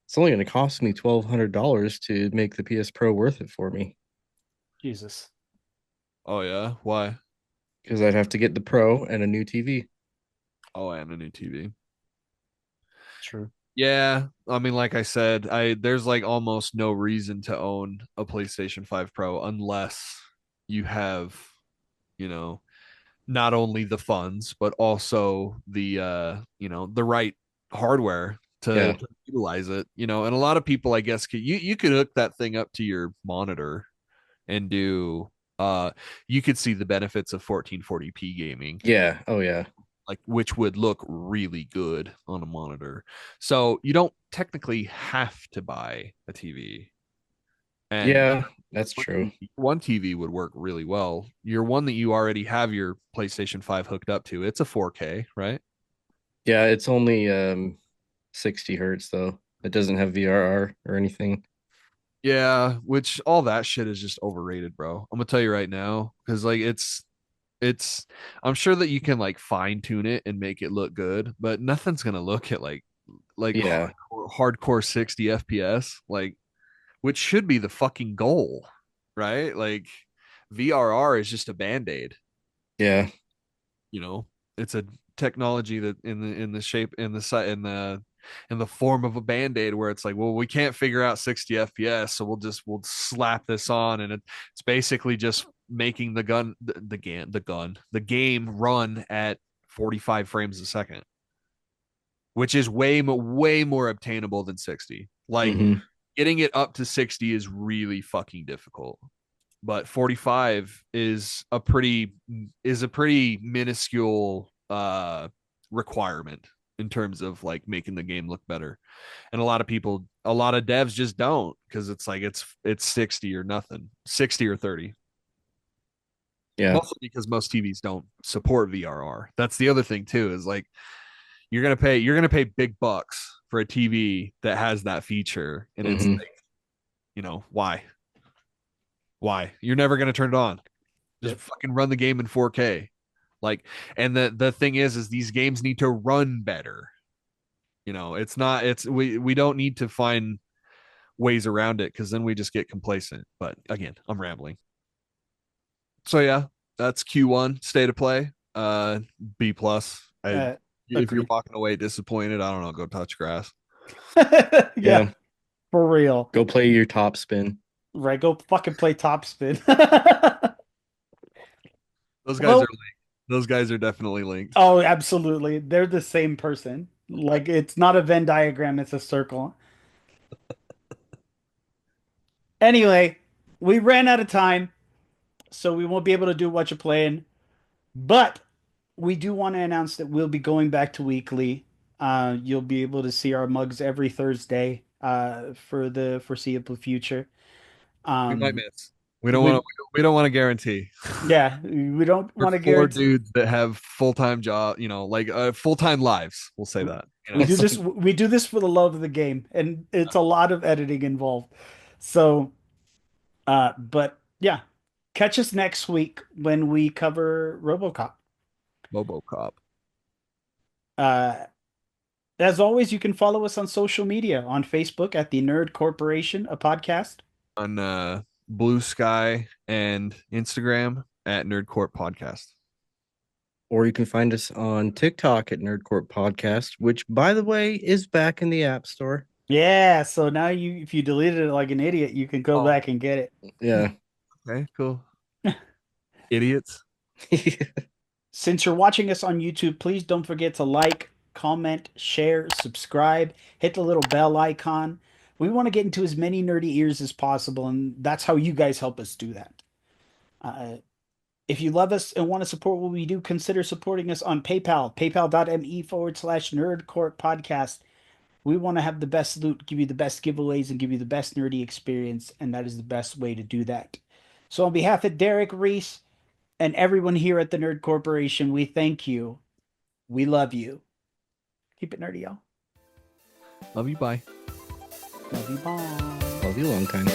Speaker 4: it's only going to cost me $1,200 to make the PS Pro worth it for me
Speaker 2: Jesus.
Speaker 5: Oh yeah, why?
Speaker 4: because I'd have to get the Pro and a new TV.
Speaker 5: Oh, and a new TV.
Speaker 2: True.
Speaker 5: Yeah, I mean, like I said, there's like almost no reason to own a PlayStation 5 Pro unless you have, you know, not only the funds but also the right hardware
Speaker 4: Yeah,
Speaker 5: to utilize it. And a lot of people, I guess, you could hook that thing up to your monitor and do you could see the benefits of 1440p gaming,
Speaker 4: yeah, oh yeah,
Speaker 5: like which would look really good on a monitor. So you don't technically have to buy a TV. And
Speaker 4: yeah. That's true.
Speaker 5: one TV would work really well. Your one that you already have your PlayStation 5 hooked up to, it's a 4K, right?
Speaker 4: Yeah, it's only 60 hertz though. It doesn't have VRR or anything.
Speaker 5: Yeah, which all that shit is just overrated, bro. I'm gonna tell you right now, because like it's I'm sure that you can like fine tune it and make it look good, but nothing's gonna look at like
Speaker 4: Yeah,
Speaker 5: hardcore 60 FPS, like which should be the fucking goal, right? Like VRR is just a band-aid,
Speaker 4: yeah,
Speaker 5: you know. It's a technology that in the shape in the in the form of a band-aid, where it's like, well, we can't figure out 60 FPS, so we'll slap this on, and it's basically just making the game run at 45 frames a second, which is way more obtainable than 60. Like getting it up to 60 is really fucking difficult, but 45 is a pretty minuscule requirement in terms of like making the game look better. And a lot of devs just don't, because it's like it's 60 or nothing, 60 or 30.
Speaker 4: Yeah.
Speaker 5: Mostly because most TVs don't support VRR. That's the other thing too, is like you're gonna pay big bucks for a TV that has that feature, and it's like, why you're never gonna turn it on. Just fucking run the game in 4K. Like, and the thing is these games need to run better. We don't need to find ways around it, because then we just get complacent. But again, I'm rambling. So yeah, that's Q1 state of play. B+. If you're walking away disappointed, I don't know, go touch grass.
Speaker 2: Yeah, for real.
Speaker 4: Go play your top spin.
Speaker 2: Right, go fucking play top spin.
Speaker 5: Those guys are linked. Those guys are definitely linked.
Speaker 2: Oh, absolutely. They're the same person. Like, it's not a Venn diagram, it's a circle. Anyway, we ran out of time, so we won't be able to do what you're playing. But we do want to announce that we'll be going back to weekly. You'll be able to see our mugs every Thursday for the foreseeable future.
Speaker 5: We might miss. We don't want to guarantee.
Speaker 2: Yeah, we don't want to guarantee.
Speaker 5: 4 dudes that have full-time job, full-time lives. We'll say that.
Speaker 2: We do this for the love of the game, and it's a lot of editing involved. So, but yeah, catch us next week when we cover RoboCop. As always, you can follow us on social media on Facebook at the Nerd Corporation, a podcast.
Speaker 5: On Blue Sky and Instagram at Nerdcorp Podcast.
Speaker 4: Or you can find us on TikTok at Nerdcorp Podcast, which, by the way, is back in the App Store.
Speaker 2: Yeah, so now if you deleted it like an idiot, you can go back and get it.
Speaker 4: Yeah.
Speaker 5: Okay, cool. Idiots.
Speaker 2: Since you're watching us on YouTube, please don't forget to like, comment, share, subscribe, hit the little bell icon. We want to get into as many nerdy ears as possible, and that's how you guys help us do that. If you love us and want to support what we do, consider supporting us on PayPal, paypal.me/nerdcorp podcast. We want to have the best loot, give you the best giveaways, and give you the best nerdy experience, and that is the best way to do that. So on behalf of Derek, Reese, and everyone here at the Nerd Corporation, we thank you. We love you. Keep it nerdy, y'all.
Speaker 5: Love you, bye.
Speaker 2: Love you, bye.
Speaker 4: Love you, long time.